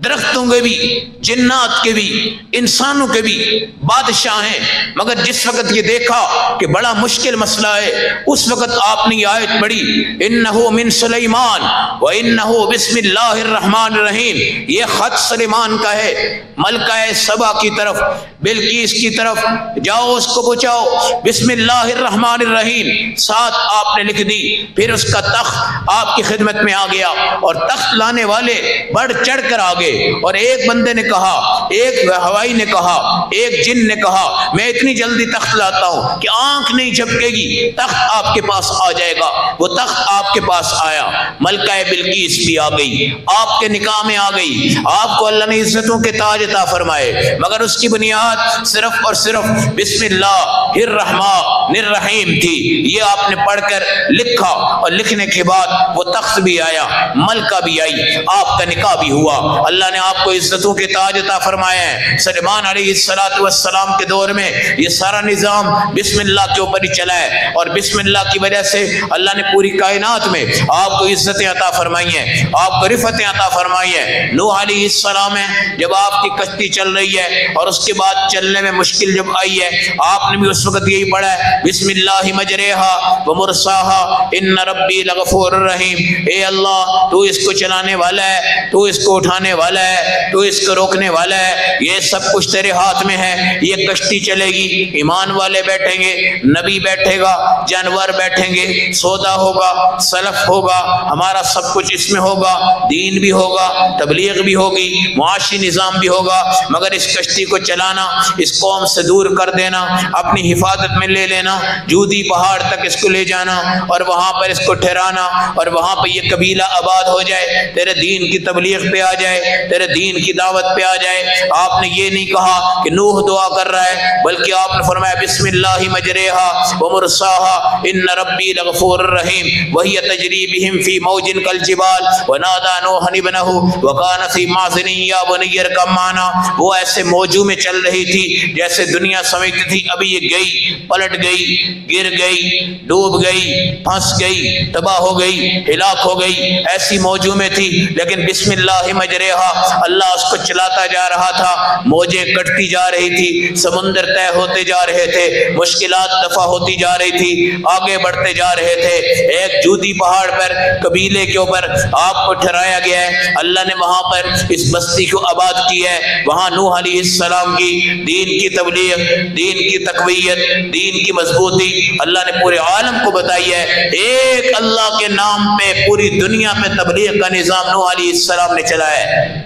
درختوں کے بھی، جنات کے بھی، انسانوں کے بھی بادشاہ ہیں، مگر جس وقت یہ دیکھا کہ بڑا مشکل مسئلہ ہے، اس وقت آپ نے یہ آیت پڑھی انہو من سلیمان وانہو بسم اللہ الرحمن الرحیم، یہ خط سلیمان کا ہے، ملکہ سبا کی طرف، بلقیس کی طرف، جاؤ اس کو پہنچاؤ بسم اللہ الرحمن الرحیم، ساتھ آپ نے لکھ دی۔ پھر اس کا تخت آپ کی خدمت میں آ گیا، اور تخت لانے والے بڑھ چڑھ کر آگے، اور ایک بندے نے کہا، ایک ہوائی نے کہا، ایک جن نے کہا میں اتنی جلدی تخت لاتا ہوں کہ آنکھ نہیں جھپکے گی، تخت آپ کے پاس آ جائے گا۔ وہ تخت آپ کے پاس آیا، ملکہ بلقیس بھی آ گئی، آپ کے نکاح میں آ گئی، آپ کو اللہ نے عزتوں کے تاج عطا فرمائے، مگر اس کی بنیاد صرف اور صرف بسم اللہ الرحمن الرحیم تھی۔ یہ آپ نے پڑھ کر لکھا، اور لکھنے کے بعد وہ تخت بھی آیا، ملکہ بھی آئی، آپ کا نکاح بھی ہوا، اللہ نے آپ کو عزتوں کے تاج عطا فرمایا ہے۔ سلیمان علیہ السلام کے دور میں یہ سارا نظام بسم اللہ کے اوپر ہی چلا ہے، اور بسم اللہ کی وجہ سے اللہ نے پوری کائنات میں آپ کو عزتیں عطا فرمائی ہیں، آپ کو رفعتیں عطا فرمائی ہیں۔ نوح علیہ السلام ہے، جب آپ کی کشتی چل رہی ہے اور اس کے بعد چلنے میں مشکل جب آئی ہے، آپ نے بھی اس وقت یہی پڑھا ہے بسم اللہ مجریہا ومرساہا ان ربی لغفور الرحیم، اے اللہ تو اس کو چلانے والا ہے، تو اس کو اٹھانے والا ہے، تو اس کو روکنے والا ہے، یہ سب کچھ تیرے ہاتھ میں ہے۔ یہ کشتی چلے گی، ایمان والے بیٹھیں گے، نبی بیٹھے گا، جانور بیٹھیں گے، سودا ہوگا، سلف ہوگا، ہمارا سب کچھ اس میں ہوگا، دین بھی ہوگا، تبلیغ بھی ہوگی، معاشی نظام بھی ہوگا، مگر اس کشتی کو چلانا، اس قوم سے دور کر دینا، اپنی حفاظت میں لے لینا، جودی پہاڑ تک اس کو لے جانا، اور وہاں پر اس کو ٹھہرانا، اور وہاں پہ یہ قبیلہ آباد ہو جائے، تیرے دین کی تبلیغ پہ آ جائے، تیرے دین کی دعوت پہ آ جائے۔ آپ نے یہ نہیں کہا کہ نوح دعا کر رہا ہے، بلکہ آپ نے فرمایا بسم اللہ مجریہا ومرساہا ان ربی لغفور الرحیم وہی تجری بہم فی موج کالجبال ونادى نوح ابنہ وکان فی معزن یا بنی ارکب معنا۔ وہ ایسے موجوں میں چل رہی تھی جیسے دنیا سمجھتی تھی ابھی یہ گئی، پلٹ گئی، گر گئی، ڈوب گئی، پھنس گئی، تباہ ہو گئی، ہلاک ہو گئی، ایسی موجوں میں تھی، لیکن بسم اللہ مجریہا، اللہ اس کو چلاتا جا رہا رہا تھا، موجیں کٹتی جا رہی تھی، سمندر طے ہوتے جا رہے تھے، مشکلات دفع ہوتی جا رہی تھی، آگے بڑھتے جا رہے تھے۔ ایک جودی پہاڑ پر قبیلے کے اوپر آپ کو ٹھہرایا گیا ہے، اللہ نے وہاں پر اس بستی کو آباد کی ہے۔ وہاں نوح علیہ السلام کی دین کی تبلیغ، دین کی تقویت، دین کی مضبوطی اللہ نے پورے عالم کو بتائی ہے۔ ایک اللہ کے نام پہ پوری دنیا پہ تبلیغ کا نظام نوح علیہ السلام نے چلایا ہے،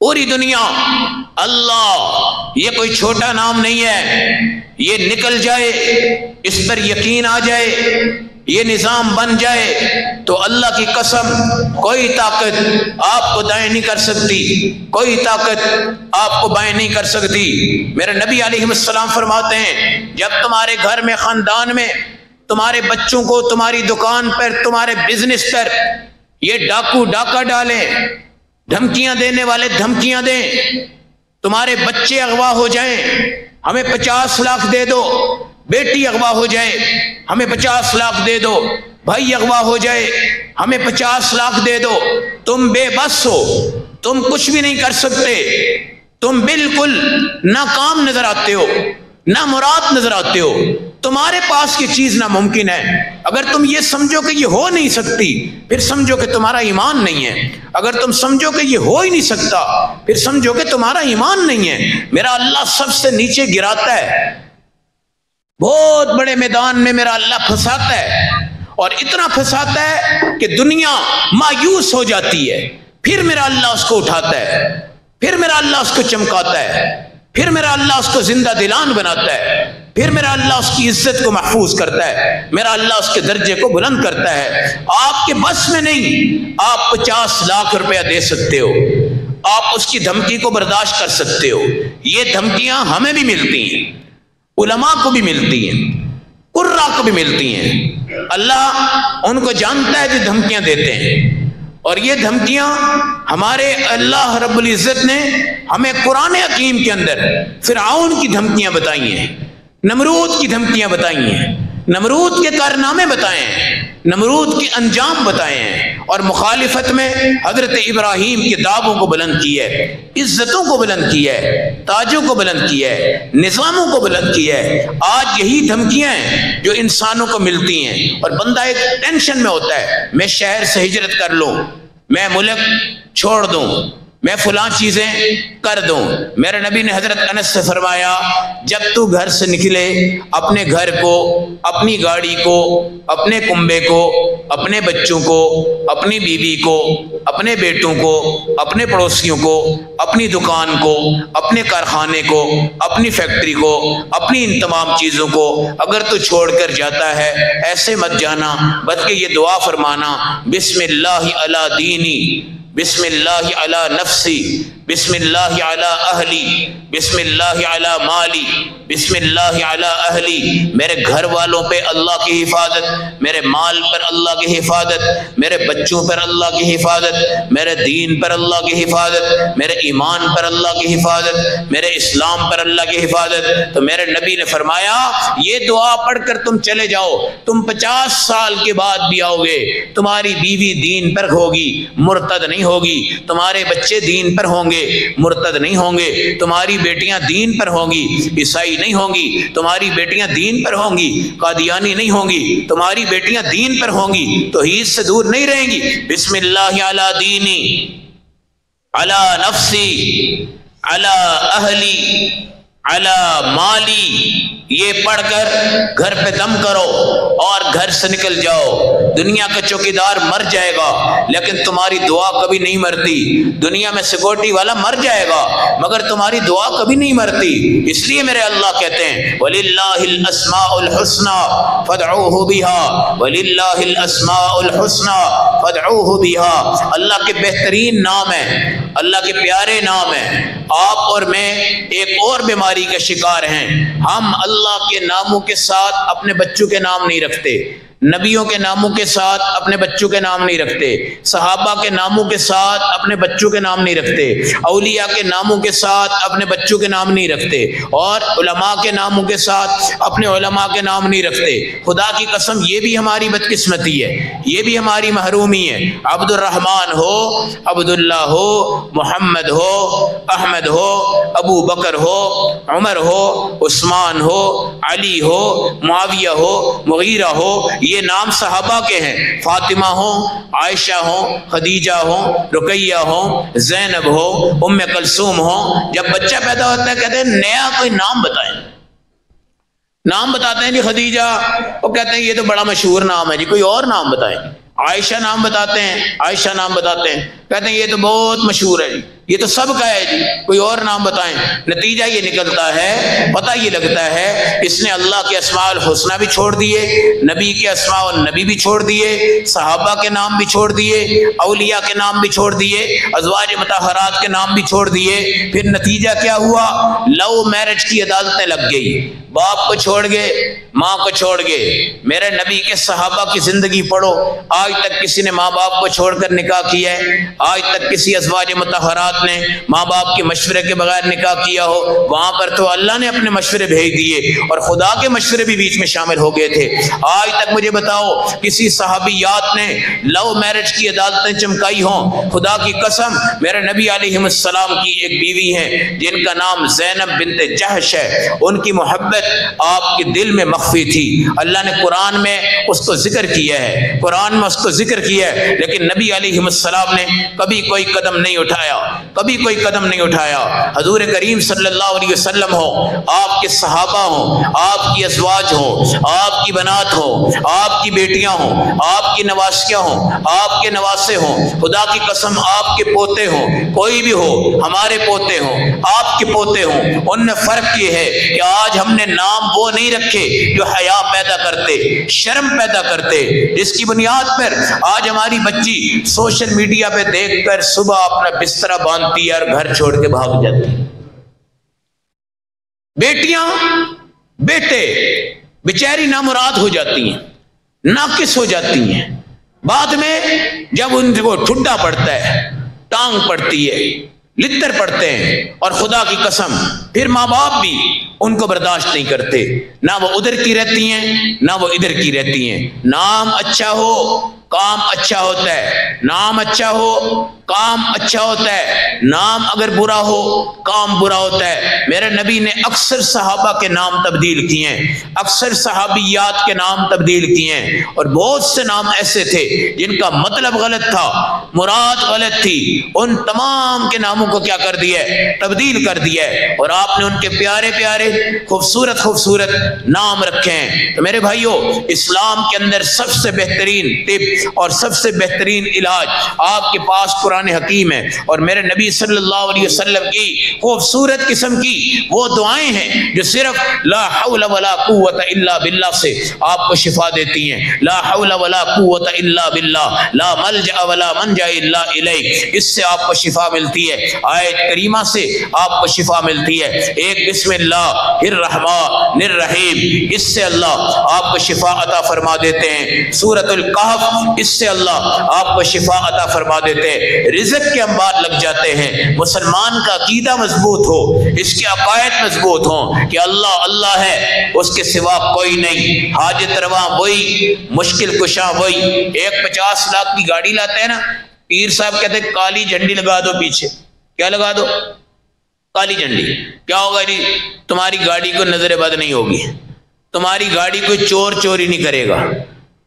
پوری دنیا۔ اللہ یہ کوئی چھوٹا نام نہیں ہے، یہ نکل جائے، اس پر یقین آ جائے، یہ نظام بن جائے تو اللہ کی قسم کوئی طاقت آپ کو دائیں نہیں کر سکتی، کوئی طاقت آپ کو بائیں نہیں کر سکتی۔ میرے نبی علیہ السلام فرماتے ہیں جب تمہارے گھر میں، خاندان میں، تمہارے بچوں کو تمہاری دکان پر، تمہارے بزنس پر یہ ڈاکو ڈاکہ ڈالیں، دھمکیاں دینے والے دھمکیاں دیں، تمہارے بچے اغوا ہو جائیں، ہمیں 50 لاکھ دے دو، بیٹی اغوا ہو جائے ہمیں 50 لاکھ دے دو، بھائی اغوا ہو جائے ہمیں 50 لاکھ دے دو، تم بے بس ہو، تم کچھ بھی نہیں کر سکتے، تم بالکل ناکام نظر آتے ہو، نامراد نظر آتے ہو، تمہارے پاس یہ چیز ناممکن ہے۔ اگر تم یہ سمجھو کہ یہ ہو نہیں سکتی، پھر سمجھو کہ تمہارا ایمان نہیں ہے۔ اگر تم سمجھو کہ یہ ہو ہی نہیں سکتا، پھر سمجھو کہ تمہارا ایمان نہیں ہے۔ میرا اللہ سب سے نیچے گراتا ہے، بہت بڑے میدان میں میرا اللہ پھنساتا ہے، اور اتنا پھنساتا ہے کہ دنیا مایوس ہو جاتی ہے، پھر میرا اللہ اس کو اٹھاتا ہے، پھر میرا اللہ اس کو چمکاتا ہے، پھر میرا اللہ اس کو زندہ دلان بناتا ہے، پھر میرا اللہ اس کی عزت کو محفوظ کرتا ہے، میرا اللہ اس کے درجے کو بلند کرتا ہے۔ آپ کے بس میں نہیں، آپ 50 لاکھ روپیہ دے سکتے ہو، آپ اس کی دھمکی کو برداشت کر سکتے ہو۔ یہ دھمکیاں ہمیں بھی ملتی ہیں، علماء کو بھی ملتی ہیں، قراء کو بھی ملتی ہیں، اللہ ان کو جانتا ہے جو دھمکیاں دیتے ہیں۔ اور یہ دھمکیاں ہمارے اللہ رب العزت نے ہمیں قرآن حکیم کے اندر فرعون کی دھمکیاں بتائی ہیں، نمرود کی دھمکیاں بتائی ہیں، نمرود کے کارنامے بتائے ہیں، نمرود کے انجام بتائے ہیں، اور مخالفت میں حضرت ابراہیم کے دعووں کو بلند کیا ہے، عزتوں کو بلند کیا ہے، تاجوں کو بلند کیا ہے، نظاموں کو بلند کیا ہے۔ آج یہی دھمکیاں ہیں جو انسانوں کو ملتی ہیں، اور بندہ ایک ٹینشن میں ہوتا ہے، میں شہر سے ہجرت کر لوں، میں ملک چھوڑ دوں، میں فلاں چیزیں کر دوں۔ میرے نبی نے حضرت انس سے فرمایا جب تو گھر سے نکلے، اپنے گھر کو، اپنی گاڑی کو، اپنے کنبے کو، اپنے بچوں کو، اپنی بیوی کو، اپنے بیٹوں کو، اپنے پڑوسیوں کو، اپنی دکان کو، اپنے کارخانے کو، اپنی فیکٹری کو، اپنی ان تمام چیزوں کو اگر تو چھوڑ کر جاتا ہے، ایسے مت جانا، بلکہ یہ دعا فرمانا، بسم اللہ علی دینی، بسم اللہ علی نفسی، بسم اللہ علی اہلی، بسم اللہ علی مالی، بسم اللہ علی اہلی۔ میرے گھر والوں پہ اللہ کی حفاظت، میرے مال پر اللہ کی حفاظت، میرے بچوں پر اللہ کی حفاظت، میرے دین پر اللہ کی حفاظت، میرے ایمان پر اللہ کی حفاظت، میرے اسلام پر اللہ کی حفاظت۔ تو میرے نبی نے فرمایا یہ دعا پڑھ کر تم چلے جاؤ، تم 50 سال کے بعد بھی آؤ گے، تمہاری بیوی دین پر ہوگی، مرتد نہیں ہوگی، تمہارے بچے دین پر ہوں گے، مرتد نہیں ہوں گے، تمہاری بیٹیاں دین پر ہوں گی، عیسائی نہیں ہوں گی، تمہاری بیٹیاں دین پر ہوں گی، قادیانی نہیں ہوں گی، تمہاری بیٹیاں دین پر ہوں گی، توحید سے دور نہیں رہیں گی۔ بسم اللہ علی دینی، علی نفسی، علی اہلی، علی مالی، یہ پڑھ کر گھر پہ دم کرو اور گھر سے نکل جاؤ۔ دنیا کا چوکیدار مر جائے گا لیکن تمہاری دعا کبھی نہیں مرتی، دنیا میں سیکورٹی والا مر جائے گا مگر تمہاری دعا کبھی نہیں مرتی۔ اس لیے میرے اللہ کہتے ہیں وَلِلَّهِ الْأَسْمَاءُ الْحُسْنَى فَادْعُوهُ بِهَا، وَلِلَّهِ الْأَسْمَاءُ الْحُسْنَى فَادْعُوهُ بِهَا۔ اللہ کے بہترین نام ہیں، اللہ کے پیارے نام ہیں۔ آپ اور میں ایک اور بیماری کا شکار ہیں، ہم اللہ کے ناموں کے ساتھ اپنے بچوں کے نام نہیں رکھتے، نبیوں کے ناموں کے ساتھ اپنے بچوں کے نام نہیں رکھتے، صحابہ کے ناموں کے ساتھ اپنے بچوں کے نام نہیں رکھتے، اولیاء کے ناموں کے ساتھ اپنے بچوں کے نام نہیں رکھتے، اور علماء کے ناموں کے ساتھ اپنے علماء کے نام نہیں رکھتے۔ خدا کی قسم یہ بھی ہماری بدقسمتی ہے، یہ بھی ہماری محرومی ہے۔ عبد الرحمن ہو، عبداللہ ہو، محمد ہو، احمد ہو، ابو بکر ہو، عمر ہو، عثمان ہو، علی ہو، معاویہ ہو، مغیرہ ہو، یہ نام صحابہ کے ہیں۔ فاطمہ ہو، عائشہ ہو، خدیجہ ہو، رقیہ ہو، زینب ہو، ام کلثوم ہو۔ جب بچہ پیدا ہوتا ہے کہتے ہیں نیا کوئی نام بتائیں، نام بتاتے ہیں جی خدیجہ، وہ کہتے ہیں یہ تو بڑا مشہور نام ہے جی، کوئی اور نام بتائیں۔ عائشہ نام بتاتے ہیں، عائشہ نام بتاتے ہیں، کہتے ہیں یہ تو بہت مشہور ہے جی، یہ تو سب کا ہے جی، کوئی اور نام بتائیں۔ نتیجہ یہ نکلتا ہے، پتہ یہ لگتا ہے اس نے اللہ کے اسماء الحسنہ بھی چھوڑ دیے، نبی کے اسماء النبی بھی چھوڑ دیے، صحابہ کے نام بھی چھوڑ دیے، اولیاء کے نام بھی چھوڑ دیے، ازواج مطہرات کے نام بھی چھوڑ دیے۔ پھر نتیجہ کیا ہوا؟ لو میرج کی عدالتیں لگ گئی، باپ کو چھوڑ گئے، ماں کو چھوڑ گئے۔ میرے نبی کے صحابہ کی زندگی پڑھو، آج تک کسی نے ماں باپ کو چھوڑ کر نکاح کیا ہے؟ آج تک کسی ازواج مطہرات نے ماں باپ کے مشورے کے بغیر نکاح کیا ہو؟ وہاں پر تو اللہ نے اپنے مشورے بھیج دیے اور خدا کے مشورے بھی بیچ میں شامل ہو گئے تھے۔ آج تک مجھے بتاؤ کسی صحابیات نے لو میرج کی عدالتیں چمکائی ہوں؟ خدا کی قسم میرے نبی علیہ السلام کی ایک بیوی ہے جن کا نام زینب بنت جہش ہے، ان کی محبت آپ کے دل میں مخفی تھی، اللہ نے قرآن میں اس کو ذکر کیا ہے، قرآن میں اس کو ذکر کیا ہے، لیکن نبی علیہ السلام نے کبھی کوئی قدم نہیں اٹھایا، کبھی کوئی قدم نہیں اٹھایا۔ حضور کریم صلی اللہ علیہ وسلم ہو، آپ کے صحابہ ہوں، آپ کی ازواج ہوں، آپ کی بنات ہوں، آپ کی بیٹیاں ہوں، آپ کی نواسیاں ہوں، آپ کے نواسے ہوں، خدا کی قسم آپ کے پوتے ہوں، کوئی بھی ہو، ہمارے پوتے ہوں، آپ کے پوتے ہوں، ان میں فرق یہ ہے کہ آج ہم نے نام وہ نہیں رکھے جو حیا پیدا کرتے، شرم پیدا کرتے، جس کی بنیاد پر آج ہماری بچی سوشل میڈیا پہ دیکھ کر صبح اپنا بستر باندھتی ہے اور گھر چھوڑ کے بھاگ جاتی ہے۔ بیٹیاں بیٹے بیچاری نامراد ہو جاتی ہیں، ناقص ہو جاتی ہیں، بعد میں جب ان کو ٹھڈا پڑتا ہے، ٹانگ پڑتی ہے، لتر پڑتے ہیں، اور خدا کی قسم پھر ماں باپ بھی ان کو برداشت نہیں کرتے، نہ وہ ادھر کی رہتی ہیں نہ وہ ادھر کی رہتی ہیں۔ نام اچھا ہو کام اچھا ہوتا ہے، نام اچھا ہو کام اچھا ہوتا ہے، نام اگر برا ہو کام برا ہوتا ہے۔ میرے نبی نے اکثر صحابہ کے نام تبدیل کیے ہیں، اکثر صحابیات کے نام تبدیل کیے ہیں، اور بہت سے نام ایسے تھے جن کا مطلب غلط تھا، مراد غلط تھی، ان تمام کے ناموں کو کیا کر دیا ہے؟ تبدیل کر دیا ہے، اور آپ نے ان کے پیارے پیارے خوبصورت خوبصورت نام رکھے ہیں۔ تو میرے بھائیوں، اسلام کے اندر سب سے بہترین طب اور سب سے بہترین علاج آپ کے پاس قرآن حکیم ہے، اور میرے نبی صلی اللہ علیہ وسلم کی خوبصورت قسم کی وہ دعائیں ہیں جو صرف لا حول ولا قوت الا باللہ سے آپ کو شفا دیتی ہیں۔ لا حول ولا قوت الا باللہ، لا ملجأ ولا منجا الا الیک، اس سے آپ کو شفا ملتی ہے، آیت کریمہ سے آپ کو شفا ملتی ہے۔ ایک بسم اللہ الرحمن الرحیم، اس سے اللہ آپ کو شفا عطا فرما دیتے ہیں۔ سورۃ الکہف، اس سے اللہ آپ کو شفا عطا فرما دیتے ہیں۔ رزق کے انبار لگ جاتے ہیں۔ مسلمان کا عقیدہ مضبوط ہو، اس کے عقائد مضبوط ہوں کہ اللہ اللہ ہے، اس کے سوا کوئی نہیں، حاجت رواں وہی، مشکل کشاں وہی۔ ایک 50 لاکھ کی گاڑی لاتے ہیں نا، پیر صاحب کہتے ہیں کالی جھنڈی لگا دو پیچھے، کیا لگا دو؟ کالی جھنڈی۔ کیا ہوگا جی؟ تمہاری گاڑی کو نظر بد نہیں ہوگی، تمہاری گاڑی کوئی چور چوری نہیں کرے گا،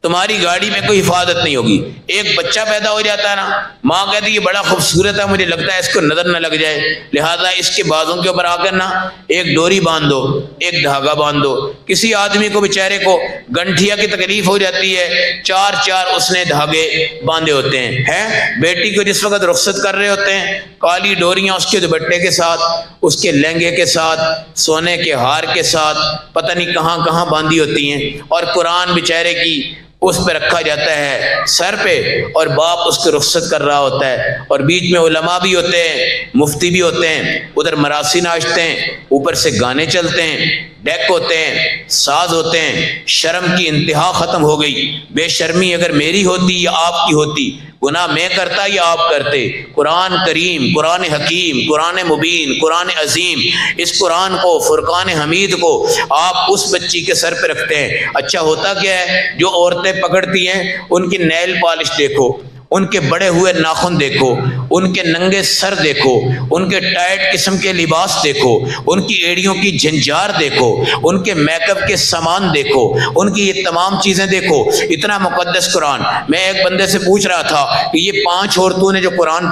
تمہاری گاڑی میں کوئی حفاظت نہیں ہوگی۔ ایک بچہ پیدا ہو جاتا ہے نا، ماں کہتی ہے یہ بڑا خوبصورت ہے، مجھے لگتا ہے اس کو نظر نہ لگ جائے، لہذا اس کے بازوں کے اوپر آ کر نا ایک ڈوری باندھ دو، ایک دھاگا باندھ دو۔ کسی آدمی کو بیچارے کو گنٹھیا کی تکلیف ہو جاتی ہے، 4 اس نے دھاگے باندھے ہوتے ہیں۔ بیٹی کو جس وقت رخصت کر رہے ہوتے ہیں، کالی ڈوریاں اس کے دوپٹے کے ساتھ، اس کے لہنگے کے ساتھ، سونے کے ہار کے ساتھ، پتہ نہیں کہاں کہاں باندھی ہوتی ہیں، اور قرآن بیچارے کی اس پہ رکھا جاتا ہے سر پہ، اور باپ اس کو رخصت کر رہا ہوتا ہے، اور بیچ میں علماء بھی ہوتے ہیں، مفتی بھی ہوتے ہیں، ادھر مراسی ناچتے ہیں، اوپر سے گانے چلتے ہیں۔ ڈیک ہوتے ہیں، ساز ہوتے ہیں، شرم کی انتہا ختم ہو گئی۔ بے شرمی اگر میری ہوتی یا آپ کی ہوتی، گناہ میں کرتا یا آپ کرتے، قرآن کریم، قرآن حکیم، قرآن مبین، قرآن عظیم، اس قرآن کو، فرقان حمید کو آپ اس بچی کے سر پہ رکھتے ہیں۔ اچھا ہوتا کیا ہے، جو عورتیں پکڑتی ہیں ان کی نیل پالش دیکھو، ان کے بڑے ہوئے ناخن دیکھو، ان کے ننگے سر دیکھو، ان کے ٹائٹ قسم کے لباس دیکھو، ان کی ایڑیوں کی جھنجھار دیکھو، ان کے میک اپ کے سامان دیکھو، ان کی یہ تمام چیزیں دیکھو۔ اتنا مقدس قرآن۔ میں ایک بندے سے پوچھ رہا تھا کہ یہ 5 عورتوں نے جو قرآن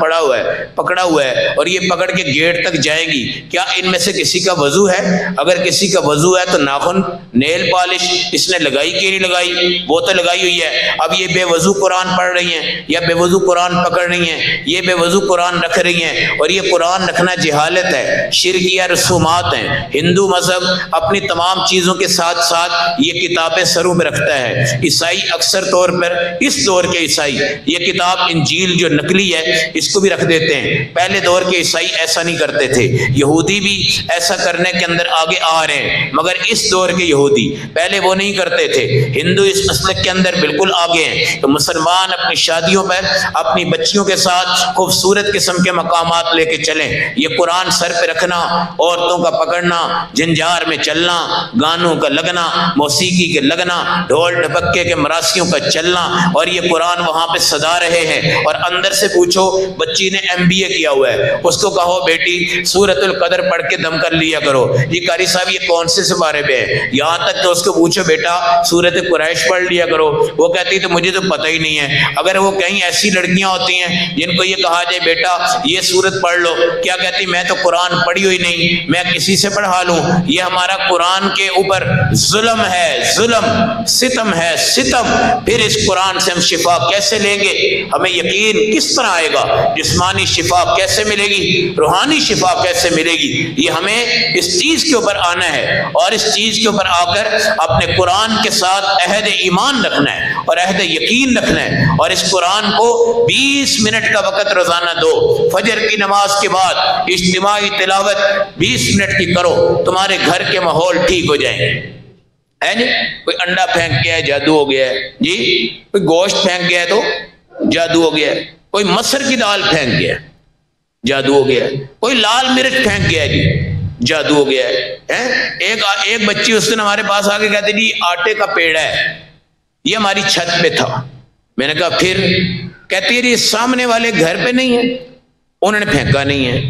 پکڑا ہوا ہے اور یہ پکڑ کے گیٹ تک جائیں گی، کیا ان میں سے کسی کا وضو ہے؟ اگر کسی کا وضو ہے تو ناخن، نیل پالش اس نے لگائی کہ نہیں لگائی؟ وہ تو لگائی ہوئی ہے۔ اب یہ بے وضو قرآن پڑھ رہی ہیں یا بے وضو قرآن پکڑ رہی ہیں، یہ بے وضو قرآن رکھ رہی ہیں، اور یہ قرآن رکھنا جہالت ہے، شرکیہ رسومات ہیں۔ ہندو مذہب اپنی تمام چیزوں کے ساتھ ساتھ یہ کتابیں سروں میں رکھتا ہے۔ عیسائی اکثر طور پر، اس دور کے عیسائی، یہ کتاب انجیل جو نقلی ہے اس کو بھی رکھ دیتے ہیں۔ پہلے دور کے عیسائی ایسا نہیں کرتے تھے، یہودی بھی ایسا کرنے کے اندر آگے آ رہے ہیں، مگر اس دور کے یہودی پہلے وہ نہیں کرتے تھے۔ ہندو اس مسلک کے اندر بالکل آگے ہیں۔ تو مسلمان اپنی شادیوں پر اپنی بچیوں کے ساتھ خوبصورت قسم کے مقامات لے کے چلیں۔ یہ قرآن سر پہ رکھنا، عورتوں کا پکڑنا، جھنجھار میں چلنا، گانوں کا لگنا، موسیقی کے لگنا، ڈھول ڈھپکے کے مراسیوں کا چلنا، اور یہ قرآن وہاں پہ سجا رہے ہیں۔ اور اندر سے پوچھو، بچی نے MBA کیا ہوا ہے، اس کو کہو بیٹی سورۃ القدر پڑھ کے دم کر لیا کرو، یہ قاری صاحب یہ کون سے سپارے پہ ہے؟ یہاں تک کہ اس کو پوچھو بیٹا سورۃ قریش پڑھ لیا کرو، وہ کہتی تو مجھے تو پتہ ہی نہیں ہے۔ اگر وہ کہیں ایسی لڑکیاں ہوتی ہیں جن کو یہ کہا جائے بیٹا یہ سورت پڑھ لو، کیا کہتی؟ میں تو قرآن پڑھی ہوئی نہیں، میں کسی سے پڑھا لوں۔ یہ ہمارا قرآن کے اوپر ظلم ہے، ظلم، ستم ہے، ستم۔ پھر اس قرآن سے ہم شفا کیسے لیں گے؟ ہمیں یقین کس طرح آئے گا؟ جسمانی شفا کیسے ملے گی؟ روحانی شفا کیسے ملے گی؟ یہ ہمیں اس چیز کے اوپر آنا ہے، اور اس چیز کے اوپر آ کر اپنے قرآن کے ساتھ عہد ایمان رکھنا ہے اور عہد یقین رکھنا ہے، اور اس قرآن کو 20 منٹ کا وقت روزانہ دو۔ فجر کی نماز کے بعد اجتماعی تلاوت 20 منٹ کی کرو، تمہارے گھر کے ماحول ٹھیک ہو جائیں گے۔ ہے جی، کوئی انڈا پھینک گیا ہے جادو ہو گیا ہے جی، کوئی گوشت پھینک گیا ہے تو جادو ہو گیا ہے، کوئی مسر کی دال پھینک گیا ہے جادو ہو گیا ہے، کوئی لال مرچ پھینک گیا ہے جی جادو ہو گیا ہے۔ ایک بچی اس دن ہمارے پاس آ کے کہتے جی آٹے کا پیڑا ہے، یہ ہماری چھت پہ تھا۔ میں نے کہا پھر؟ کہتی ہے یہ سامنے والے گھر پہ نہیں ہے، انہوں نے پھینکا نہیں ہے،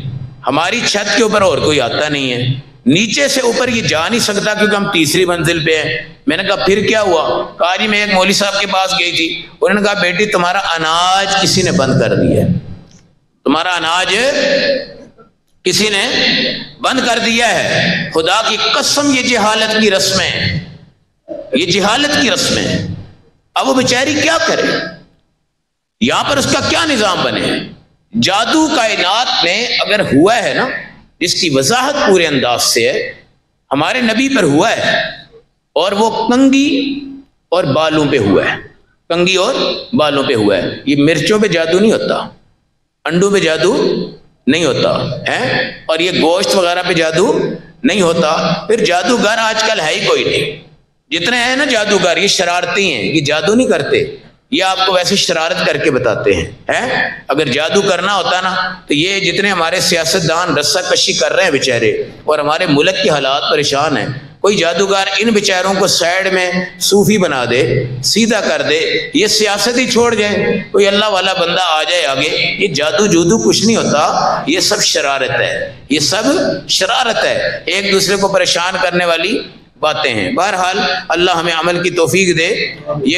ہماری چھت کے اوپر اور کوئی آتا نہیں ہے، نیچے سے اوپر یہ جا نہیں سکتا کیونکہ ہم 3ری منزل پہ ہیں۔ میں نے کہا پھر کیا ہوا؟ کہا جی میں ایک مولوی صاحب کے پاس گئی تھی، انہوں نے کہا بیٹی تمہارا اناج کسی نے بند کر دیا ہے، تمہارا اناج کسی نے بند کر دیا ہے۔ خدا کی قسم یہ جہالت کی رسمیں، یہ جہالت کی رسمیں۔ اب وہ بیچاری کیا کرے؟ یہاں پر اس کا کیا نظام بنے؟ جادو کائنات میں اگر ہوا ہے نا، جس کی وضاحت پورے انداز سے ہے، ہمارے نبی پر ہوا ہے، اور وہ کنگھی اور بالوں پہ ہوا ہے، کنگھی اور بالوں پہ ہوا ہے۔ یہ مرچوں پہ جادو نہیں ہوتا، انڈوں پہ جادو نہیں ہوتا ہے، اور یہ گوشت وغیرہ پہ جادو نہیں ہوتا۔ پھر جادوگر آج کل ہے ہی کوئی نہیں، جتنے ہیں نا جادوگر یہ شرارتی ہیں، یہ جادو نہیں کرتے، یہ آپ کو ویسے شرارت کر کے بتاتے ہیں۔ اگر جادو کرنا ہوتا نا تو یہ جتنے ہمارے سیاستدان رسہ کشی کر رہے ہیں بیچارے، اور ہمارے ملک کے حالات پریشان ہیں، کوئی جادوگر ان بیچاروں کو سائیڈ میں صوفی بنا دے، سیدھا کر دے، یہ سیاست ہی چھوڑ جائیں، کوئی اللہ والا بندہ آ جائے آگے۔ یہ جادو جودو کچھ نہیں ہوتا، یہ سب شرارت ہے، یہ سب شرارت ہے، ایک دوسرے کو پریشان کرنے والی باتیں ہیں۔ بہرحال اللہ ہمیں عمل کی توفیق دے۔ یہ